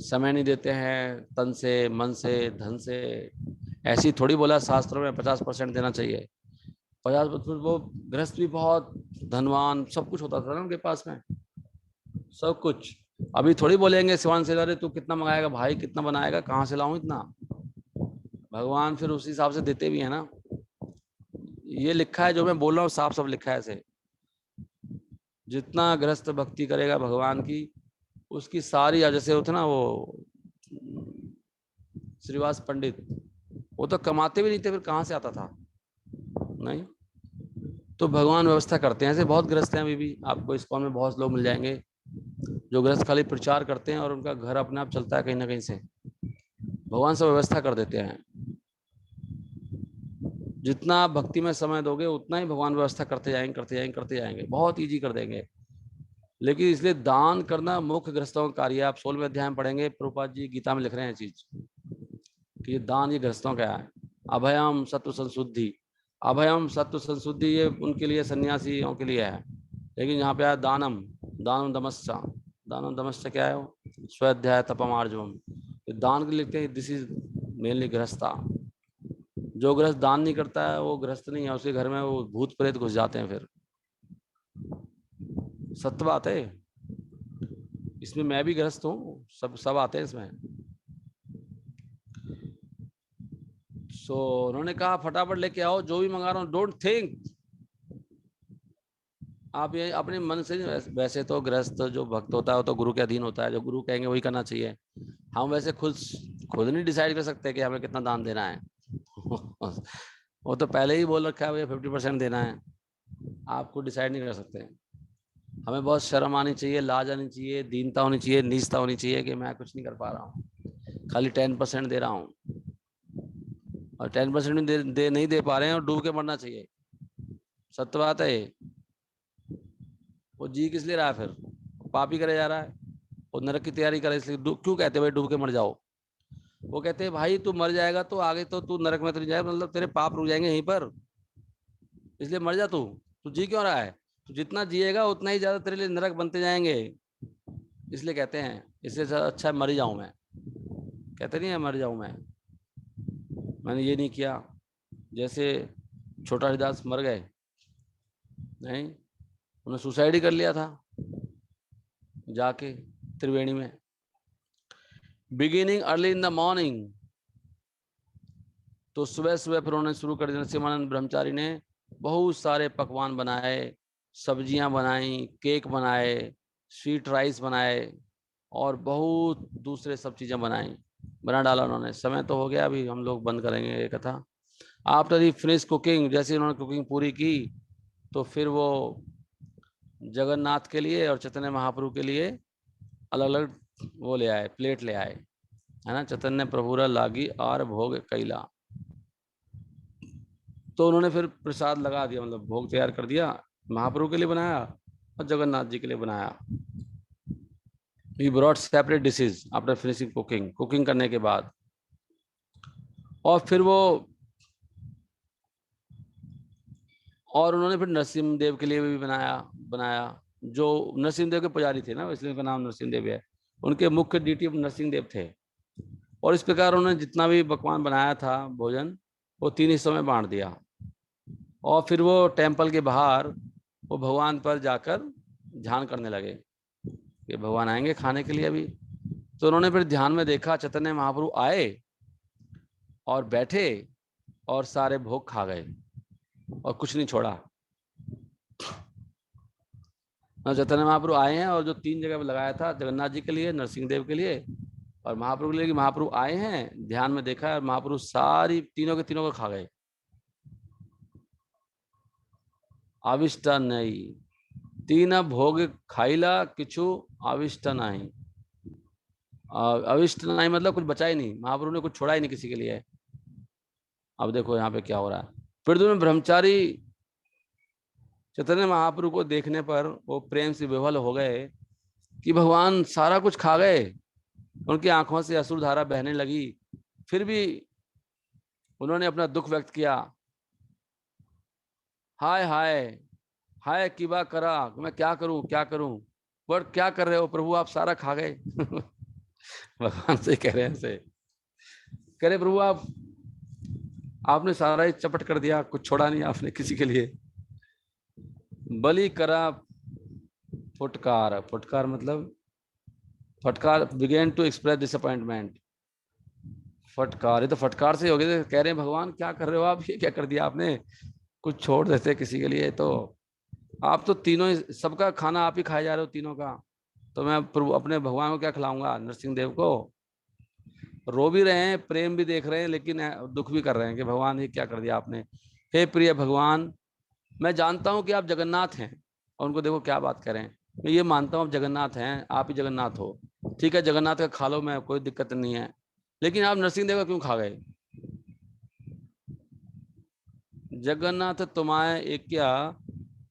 समय नहीं देते हैं, तन से, मन से, धन से। ऐसी थोड़ी बोला शास्त्रों में 50% देना चाहिए। 50%, वो गृहस्थ भी बहुत धनवान, सब कुछ होता था ना उनके पास में, सब कुछ। अभी थोड़ी बोलेंगे शिवान से, अरे तू कितना मंगाएगा भाई, कितना बनाएगा, कहाँ से लाऊं इतना। भगवान फिर उसी हिसाब से देते भी है ना। ये लिखा है जो मैं बोल रहा हूँ, साफ साफ लिखा है ऐसे। जितना गृहस्थ भक्ति करेगा भगवान की, उसकी सारी, जैसे होते ना वो श्रीवास पंडित, वो तो कमाते भी नहीं थे, फिर कहाँ से आता था, नहीं। तो भगवान व्यवस्था करते हैं, ऐसे बहुत गृहस्थ हैं अभी भी, आपको इस्कॉन में बहुत लोग मिल जाएंगे जो गृहस्थ खाली प्रचार करते हैं और उनका घर अपने आप चलता है कहीं ना कहीं से। भगवान सब व्यवस्था कर देते हैं। जितना आप भक्ति में समय दोगे उतना ही भगवान व्यवस्था करते जाएंगे, करते जाएंगे, करते जाएंगे, बहुत ईजी कर देंगे। लेकिन इसलिए दान करना मुख्य गृहस्थों का कार्य है। आप 16वें अध्याय में पढ़ेंगे, प्रभुपाद जी गीता में लिख रहे हैं चीज कि ये दान ये गृहस्थों का है। अभयम सत्व संशुद्धि, अभयम सत्व संशुद्धि ये उनके लिए, सन्यासियों के लिए है। लेकिन यहाँ पे आया दानम, दानम दमस्या। दानम दमस्या क्या है? वो स्वाध्याय तपम आर्जवम। दान के लिए लिखते हैं, दिस इज मेनली गृहस्था। जो गृहस्थ दान नहीं करता है वो गृहस्थ नहीं है, उसके घर में वो भूत प्रेत घुस जाते हैं फिर। सत्य बात है, इसमें मैं भी गृहस्थ हूँ, सब सब आते हैं इसमें। सो उन्होंने कहा फटाफट लेके आओ, जो भी मंगा रहा हूँ, डोंट थिंक। आप ये अपने मन से, वैसे तो गृहस्थ जो भक्त होता है वो तो गुरु के अधीन होता है, जो गुरु कहेंगे वही करना चाहिए। हम वैसे खुद नहीं डिसाइड कर सकते कि हमें कितना दान देना है। वो तो पहले ही बोल रखा है भैया 50% देना है, आप खुद डिसाइड नहीं कर सकते। हमें बहुत शर्म आनी चाहिए, लाज आनी चाहिए, दीनता होनी चाहिए, नीचता होनी चाहिए कि मैं कुछ नहीं कर पा रहा हूँ, खाली 10% दे रहा हूँ। और 10% नहीं दे पा रहे हैं और डूब के मरना चाहिए। सत्य बात है ये। वो जी किस लिए रहा है फिर? पाप ही करे जा रहा है, वो नरक की तैयारी करे, इसलिए क्यों कहते भाई डूब के मर जाओ? वो कहते हैं भाई तू मर जाएगा तो आगे तो तू नरक में तो नहीं जाएगा, मतलब तेरे पाप रुक जाएंगे यहीं पर, इसलिए मर जा। तू तू जी क्यों रहा है? तू जितना जिएगा उतना ही ज्यादा तेरे लिए नरक बनते जाएंगे, इसलिए कहते हैं इससे अच्छा मर ही जाऊं मैं। कहते नहीं है मर जाऊं मैं, मैंने ये नहीं किया। जैसे छोटा हरिदास मर गए, नहीं, उन्होंने सुसाइड ही कर लिया था जाके त्रिवेणी में। Beginning early in the morning, तो सुबह सुबह फिर उन्होंने शुरू कर दिया। नरसिम्हानंद ब्रह्मचारी ने बहुत सारे पकवान बनाए, सब्जियां बनाई, केक बनाए, स्वीट राइस बनाए और बहुत दूसरे सब चीजें बनाई, बना डाला उन्होंने। समय तो हो गया, अभी हम लोग बंद करेंगे ये कथा। आफ्टर दी फिनिश कुकिंग, जैसे उन्होंने कुकिंग पूरी की तो फिर वो जगन्नाथ के लिए और चैतन्य महाप्रभु के लिए अलग अलग वो ले आए, प्लेट ले आए, है ना। चैतन्य प्रभुरा लागी आर भोग कैला, तो उन्होंने फिर प्रसाद लगा दिया, मतलब भोग तैयार कर दिया, महाप्रभु के लिए बनाया और जगन्नाथ जी के लिए बनाया। He brought separate dishes after finishing cooking, cooking करने के बाद। और फिर वो, और उन्होंने फिर नरसिम्ह देव के लिए भी बनाया बनाया जो नरसिम्ह देव के पुजारी थे ना, इसलिए उनका नाम नरसिम्ह देव है। उनके मुख्य ड्यूटी नरसिंह देव थे। और इस प्रकार उन्होंने जितना भी पकवान बनाया था भोजन, वो 3 हिस्सों में बांट दिया। और फिर वो टेम्पल के बाहर वो भगवान पर जाकर ध्यान करने लगे कि भगवान आएंगे खाने के लिए अभी। तो उन्होंने फिर ध्यान में देखा चैतन्य महाप्रभु आए और बैठे और सारे भोग खा गए और कुछ नहीं छोड़ा। चैतन्य महाप्रभु आए हैं और जो 3 जगह पे लगाया था, जगन्नाथ जी के लिए, नरसिंह देव के लिए और महाप्रभु के लिए, महाप्रभु आए हैं, ध्यान में देखा और महाप्रभु सारी तीनों के तीनों को खा गए। आविष्ट नहीं, 3 भोग खाइला किछु आविष्ट नहीं। अविष्ट नहीं मतलब कुछ बचा ही नहीं, महाप्रभु ने कुछ छोड़ा ही नहीं किसी के लिए। अब देखो यहाँ पे क्या हो रहा है। फिर में ब्रह्मचारी चैतन्य महाप्रभु को देखने पर वो प्रेम से विह्वल हो गए कि भगवान सारा कुछ खा गए। उनकी आंखों से अश्रु धारा बहने लगी, फिर भी उन्होंने अपना दुख व्यक्त किया। हाय हाय हाय किबा करा, मैं क्या करूं क्या करूं। पर क्या कर रहे हो प्रभु, आप सारा खा गए। भगवान से कह रहे हैं ऐसे, कह रहे प्रभु आपने सारा ही चपट कर दिया, कुछ छोड़ा नहीं आपने किसी के लिए। बलि करा फुटकार, फुटकार मतलब फटकार, बिगेन टू एक्सप्रेस डिसअपॉइंटमेंट। फटकार, ये तो फटकार से हो गए। कह रहे हैं भगवान क्या कर रहे हो आप, ये क्या कर दिया आपने, कुछ छोड़ देते किसी के लिए। तो आप तो तीनों सबका खाना आप ही खाए जा रहे हो तीनों का, तो मैं अपने भगवान को क्या खिलाऊंगा, नरसिंह देव को। रो भी रहे हैं, प्रेम भी देख रहे हैं, लेकिन दुख भी कर रहे हैं कि भगवान ये क्या कर दिया आपने। हे प्रिय भगवान, मैं जानता हूं कि आप जगन्नाथ हैं। और उनको देखो क्या बात करें, मैं ये मानता हूं आप जगन्नाथ हैं, आप ही जगन्नाथ हो, ठीक है जगन्नाथ का खा लो, मैं कोई दिक्कत नहीं है, लेकिन आप नरसिंह देव का क्यों खा गए? जगन्नाथ तुम्हारे एक क्या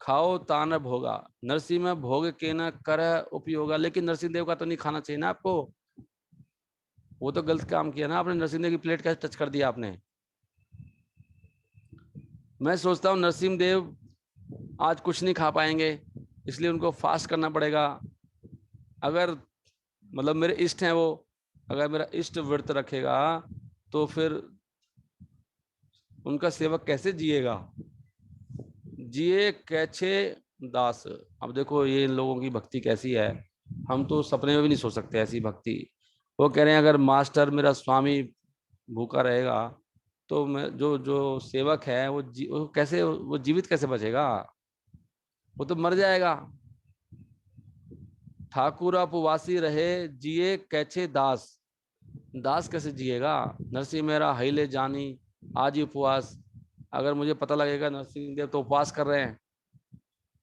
खाओ तान भोगा, नरसिंह में भोग के न कर उपयोगा। लेकिन नरसिंह देव का तो नहीं खाना चाहिए ना आपको, वो तो गलत काम किया ना आपने, नरसिंह देव की प्लेट कैसे टच कर दिया आपने। मैं सोचता हूँ नरसिंह देव आज कुछ नहीं खा पाएंगे, इसलिए उनको फास्ट करना पड़ेगा। अगर मतलब मेरे इष्ट हैं वो, अगर मेरा इष्ट व्रत रखेगा तो फिर उनका सेवक कैसे जिएगा, जिए कैसे दास। अब देखो ये इन लोगों की भक्ति कैसी है, हम तो सपने में भी नहीं सोच सकते ऐसी भक्ति। वो कह रहे हैं अगर मास्टर मेरा स्वामी भूखा रहेगा तो मैं जो जो सेवक है वो कैसे वो जीवित कैसे बचेगा? वो तो मर जाएगा। ठाकुर उपवासी रहे जिए कैचे दास। दास कैसे जिएगा? नरसिंह मेरा हिले जानी आज ही उपवास। अगर मुझे पता लगेगा नरसिंह देव तो उपवास कर रहे हैं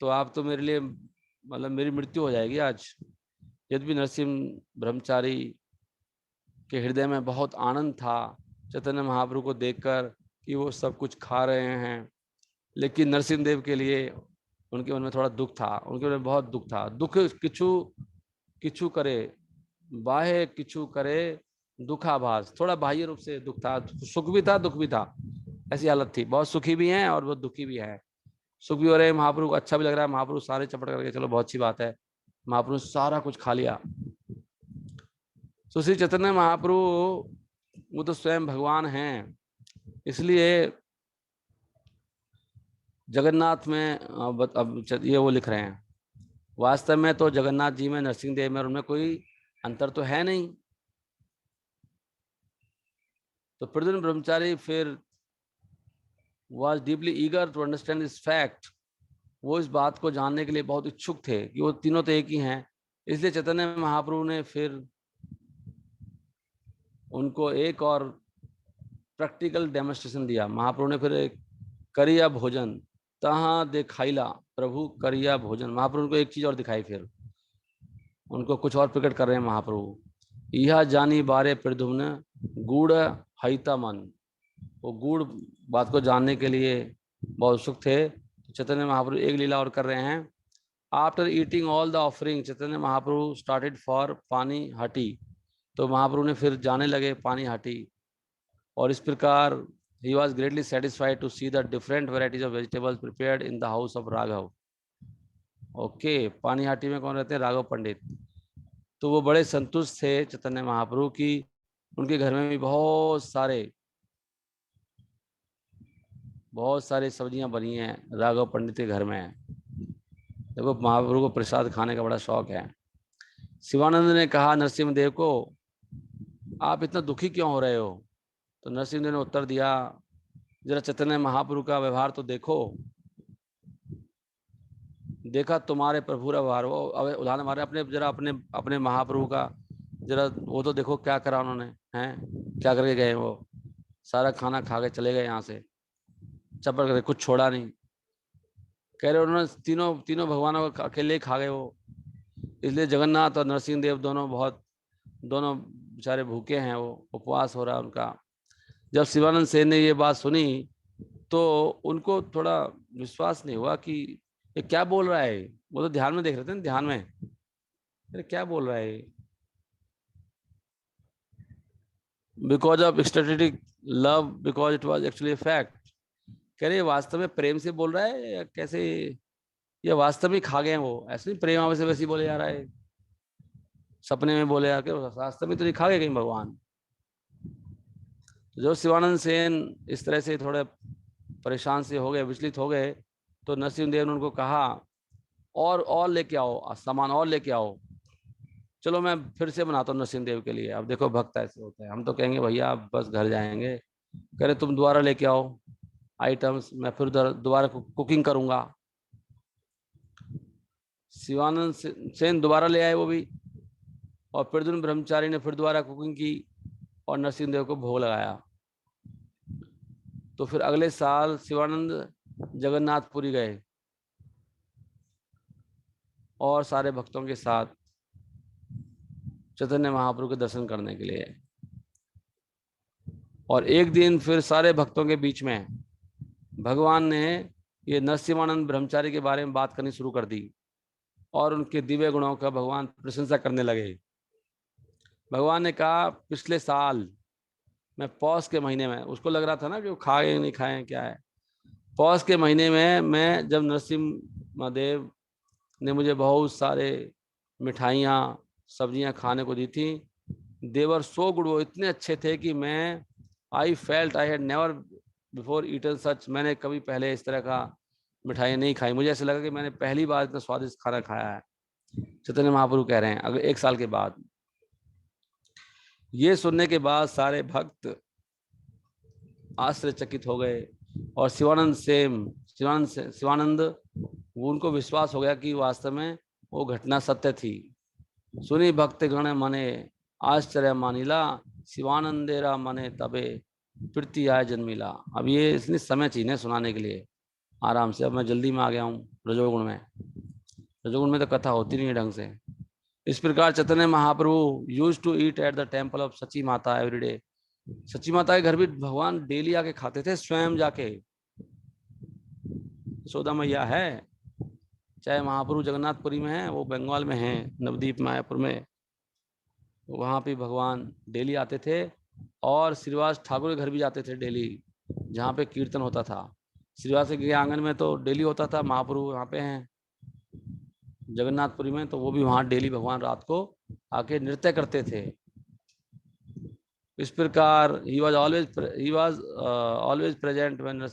तो आप तो मेरे लिए मतलब मेरी मृत्यु हो जाएगी आज। यद्यपि नरसिंह ब्रह्मचारी के हृदय में बहुत आनंद था चैतन्य महाप्रभु को देखकर कि वो सब कुछ खा रहे हैं, लेकिन नरसिंह देव के लिए उनके मन में थोड़ा दुख था, उनके मन में बहुत दुख था। दुख किछु किछु करे बाहे किछु करे दुखाभास, थोड़ा बाह्य रूप से दुख था, सुख भी था दुख भी था, ऐसी हालत थी। बहुत सुखी भी हैं और बहुत दुखी भी है। सुख भी हो रहे महाप्रभु को अच्छा भी लग रहा है, महाप्रभु सारे चपट करके चलो बहुत अच्छी बात है, महाप्रभु सारा कुछ खा लिया। तो श्री चैतन्य महाप्रभु वो तो स्वयं भगवान हैं, इसलिए जगन्नाथ में अब ये वो लिख रहे हैं वास्तव में तो जगन्नाथ जी में नरसिंह देव में और उनमें कोई अंतर तो है नहीं। तो प्रद्युम्न ब्रह्मचारी फिर was deeply eager to understand this fact, वो इस बात को जानने के लिए बहुत इच्छुक थे कि वो तीनों तो एक ही हैं। इसलिए चैतन्य महाप्रभु ने फिर उनको एक और प्रैक्टिकल डेमोन्स्ट्रेशन दिया। महाप्रभु ने फिर एक करिया भोजन तहाँ दिखाइला प्रभु करिया भोजन, महाप्रभु को एक चीज और दिखाई, फिर उनको कुछ और प्रकट कर रहे हैं महाप्रभु। यह जानी बारे प्रद्युम्न गूढ़ हईता मन, वो गूढ़ बात को जानने के लिए बहुत उत्सुक थे। चैतन्य महाप्रभु एक लीला और कर रहे हैं। After eating all the offering Chaitanya Mahaprabhu started for पानी हाटी, तो महाप्रभु ने फिर जाने लगे पानी हाटी। और इस प्रकार ही was greatly satisfied to see the different varieties of vegetables prepared in the house of Raghava. Okay, Panihati में कौन रहते हैं? राघव पंडित। तो वो बड़े संतुष्ट थे चैतन्य महाप्रभु की उनके घर में भी बहुत सारी सब्जियां बनी हैं राघव पंडित के घर में। देखो महाप्रभु को प्रसाद खाने का बड़ा शौक है। शिवानंद ने कहा नरसिंह देव को, आप इतना दुखी क्यों हो रहे हो? तो नरसिंह देव ने उत्तर दिया, जरा चैतन्य महाप्रभु का व्यवहार तो देखो। देखा तुम्हारे प्रभु का व्यवहार, वो उदाहरण हमारे अपने जरा अपने अपने महाप्रभु का जरा वो तो देखो क्या करा उन्होंने, हैं क्या करके गए? वो सारा खाना खा के चले गए यहाँ से, चपड़ करके कुछ छोड़ा नहीं। कह रहे उन्होंने तीनों तीनों भगवानों को अकेले खा गए वो। इसलिए जगन्नाथ और नरसिंह देव दोनों बेचारे भूखे हैं, वो उपवास हो रहा है उनका। जब शिवानंद सेन ने ये बात सुनी तो उनको थोड़ा विश्वास नहीं हुआ कि ये क्या बोल रहा है। वो तो ध्यान में देख रहे थे ना, ध्यान में, अरे क्या बोल रहा है? Because of ecstatic love, because it was actually fact. कह रहे वास्तव में प्रेम से बोल रहा है या कैसे? ये वास्तव में खा गए हैं वो, ऐसे नहीं प्रेम वैसे वैसे बोले जा रहा है, सपने में बोले जाके, वास्तव में तो नहीं खा गए कहीं भगवान। जो शिवानंद सेन इस तरह से थोड़े परेशान से हो गए, विचलित हो गए, तो नरसिंह देव ने उनको कहा और लेके आओ सामान, और लेके आओ। चलो मैं फिर से बनाता हूँ नरसिंह देव के लिए। अब देखो भक्त ऐसे होता है, हम तो कहेंगे भैया आप बस घर जाएंगे, कह रहे तुम दोबारा लेके आओ आइटम्स, मैं फिर दोबारा कुकिंग करूंगा। शिवानंद सेन दोबारा ले आए वो भी, और प्रद्युम्न ब्रह्मचारी ने फिर दोबारा कुकिंग की और नरसिंह देव को भोग लगाया। तो फिर अगले साल शिवानंद जगन्नाथपुरी गए और सारे भक्तों के साथ चैतन्य महाप्रभु के दर्शन करने के लिए। और एक दिन फिर सारे भक्तों के बीच में भगवान ने ये नरसिंहानंद ब्रह्मचारी के बारे में बात करनी शुरू कर दी और उनके दिव्य गुणों का भगवान प्रशंसा करने लगे। भगवान ने कहा पिछले साल मैं पौष के महीने में, उसको लग रहा था ना कि वो खाए नहीं खाए क्या है, पौष के महीने में मैं जब नरसिम्हा देव ने मुझे बहुत सारे मिठाइयाँ सब्जियाँ खाने को दी थी, देवर सो गुड, वो इतने अच्छे थे कि मैं I felt I had never before eaten such, मैंने कभी पहले इस तरह का मिठाई नहीं खाई, मुझे ऐसा लगा कि मैंने पहली बार इतना स्वादिष्ट खाना खाया है। चैतन्य महाप्रभु कह रहे हैं अगर एक साल के बाद। ये सुनने के बाद सारे भक्त आश्चर्यचकित हो गए। और शिवानंद वो उनको विश्वास हो गया कि वास्तव में वो घटना सत्य थी। सुनी भक्त गण मने आश्चर्य मानिला, शिवानंदेरा मने तबे प्रीति आय जन्मिला। अब ये इसने समय चाहिए सुनाने के लिए आराम से। अब मैं जल्दी में आ गया हूँ रजोगुण में। रजोगुण में तो कथा होती नहीं है ढंग से। इस प्रकार Chaitanya Mahaprabhu use to eat at the temple of Sachi Mata everyday. सची माता के घर भी भगवान डेली आके खाते थे, स्वयं जाके। यशोदा मैया है, चाहे महाप्रभु जगन्नाथपुरी में है, वो बंगाल में है, नवदीप मायापुर में, वहां पे भगवान डेली आते थे। और श्रीवास ठाकुर के घर भी जाते थे डेली, जहाँ पे कीर्तन होता था। श्रीवास के आंगन में तो डेली होता था, महाप्रभु वहाँ पे हैं जगन्नाथपुरी में, तो वो भी वहाँ डेली भगवान रात को आके नृत्य करते थे। इस प्रकार ही was always present when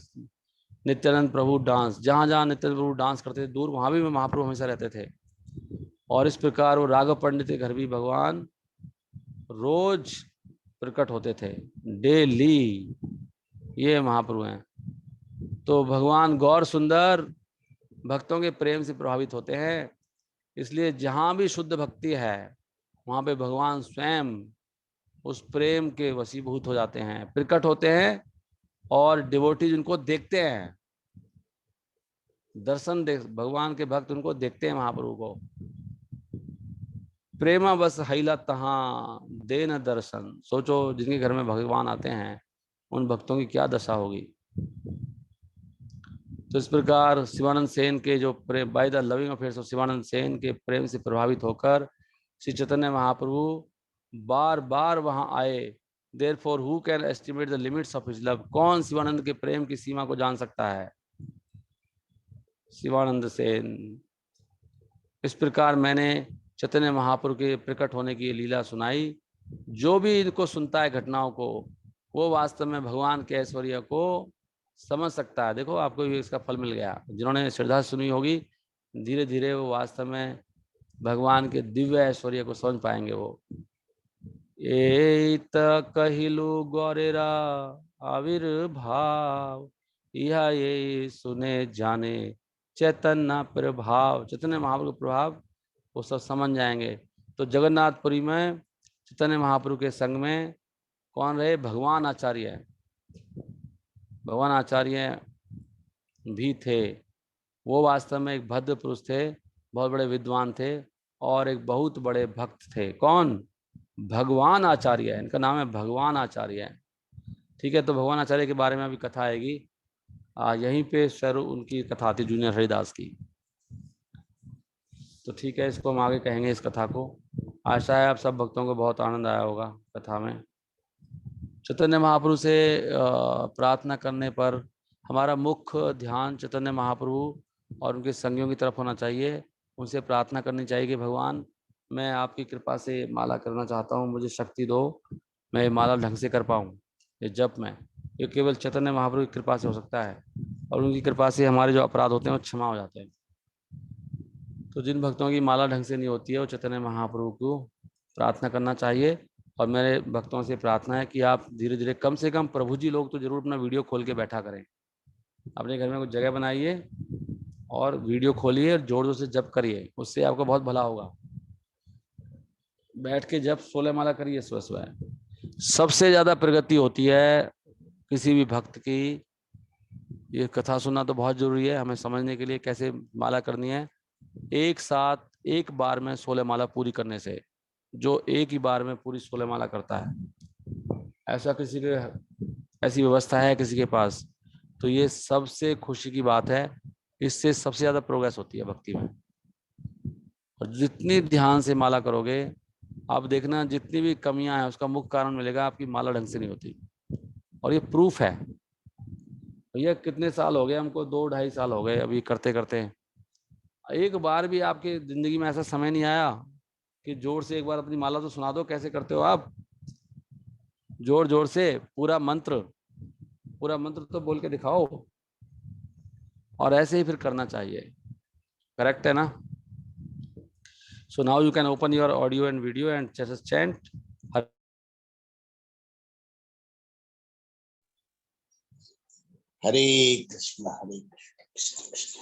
Nityanand Prabhu dance. जहाँ जहाँ नित्यानंद प्रभु डांस करते थे दूर, वहां भी महाप्रभु हमेशा रहते थे। और इस प्रकार वो राघव पंडित के घर भी भगवान रोज प्रकट होते थे, डेली। ये महाप्रभु हैं। तो भगवान गौर सुंदर भक्तों के प्रेम से प्रभावित होते हैं, इसलिए जहां भी शुद्ध भक्ति है वहां पे भगवान स्वयं उस प्रेम के वशीभूत हो जाते हैं, प्रकट होते हैं। और डिवोटीज उनको देखते हैं, दर्शन देख, भगवान के भक्त उनको देखते हैं महाप्रभु को। प्रेमा बस हैला तहाँ दे न दर्शन। सोचो जिनके घर में भगवान आते हैं उन भक्तों की क्या दशा होगी। तो इस प्रकार शिवानंद सेन के जो प्रेम, by the loving affairs of Shivanand Sen के प्रेम से प्रभावित होकर श्री चैतन्य महाप्रभु बार बार वहां आए। Therefore who can estimate the limits of his love. कौन शिवानंद के प्रेम की सीमा को जान सकता है? शिवानंद सेन। इस प्रकार मैंने चैतन्य महाप्रभु के प्रकट होने की लीला सुनाई। जो भी इनको सुनता है घटनाओं को, वो वास्तव में भगवान के ऐश्वर्य को समझ सकता है। देखो आपको भी इसका फल मिल गया। जिन्होंने श्रद्धा सुनी होगी, धीरे धीरे वो वास्तव में भगवान के दिव्य ऐश्वर्य को समझ पाएंगे। वो एत कहिलु गौरेरा आविर्भाव, यह ये सुने जाने चैतन्य प्रभाव। चैतन्य महाप्रभु के प्रभाव वो सब समझ जाएंगे। तो जगन्नाथपुरी में चैतन्य महाप्रभु के संग में कौन रहे? भगवान आचार्य। भगवान आचार्य भी थे। वो वास्तव में एक भद्र पुरुष थे, बहुत बड़े विद्वान थे और एक बहुत बड़े भक्त थे। कौन? भगवान आचार्य। इनका नाम है भगवान आचार्य। ठीक है, तो भगवान आचार्य के बारे में अभी कथा आएगी। यहीं पे स्वरूप उनकी कथा आती, जूनियर हरिदास की। तो ठीक है, इसको हम आगे कहेंगे इस कथा को। आशा है आप सब भक्तों को बहुत आनंद आया होगा कथा में। चैतन्य महाप्रभु से प्रार्थना करने पर हमारा मुख्य ध्यान चैतन्य महाप्रभु और उनके संगियों की तरफ होना चाहिए। उनसे प्रार्थना करनी चाहिए कि भगवान, मैं आपकी कृपा से माला करना चाहता हूँ, मुझे शक्ति दो, मैं ये माला ढंग से कर पाऊँ। ये जप में ये केवल चैतन्य महाप्रभु की कृपा से हो सकता है, और उनकी कृपा से हमारे जो अपराध होते हैं वो क्षमा हो जाते हैं। तो जिन भक्तों की माला ढंग से नहीं होती है, वो चैतन्य महाप्रभु को प्रार्थना करना चाहिए। और मेरे भक्तों से प्रार्थना है कि आप धीरे धीरे, कम से कम प्रभु जी लोग तो जरूर अपना वीडियो खोल के बैठा करें। अपने घर में कुछ जगह बनाइए और वीडियो खोलिए और जोर जोर से जप करिए, उससे आपको बहुत भला होगा। बैठ के जप 16 माला करिए सुबह सुबह। सबसे ज्यादा प्रगति होती है किसी भी भक्त की। ये कथा सुनना तो बहुत जरूरी है हमें समझने के लिए कैसे माला करनी है। एक साथ एक बार में 16 माला पूरी करने से, जो एक ही बार में पूरी 16 माला करता है, ऐसा किसी के, ऐसी व्यवस्था है किसी के पास, तो ये सबसे खुशी की बात है। इससे सबसे ज्यादा प्रोग्रेस होती है भक्ति में। और जितनी ध्यान से माला करोगे, आप देखना जितनी भी कमियां हैं उसका मुख्य कारण मिलेगा, आपकी माला ढंग से नहीं होती। और ये प्रूफ है। भैया कितने साल हो गए हमको? 2-2.5 साल हो गए अभी करते करते। एक बार भी आपके जिंदगी में ऐसा समय नहीं आया कि जोर से एक बार अपनी माला तो सुना दो, कैसे करते हो आप? जोर जोर से पूरा मंत्र तो बोल के दिखाओ। और ऐसे ही फिर करना चाहिए। करेक्ट है ना? So now you can open your audio and video and just chant. Hare Krishna Krishna Krishna.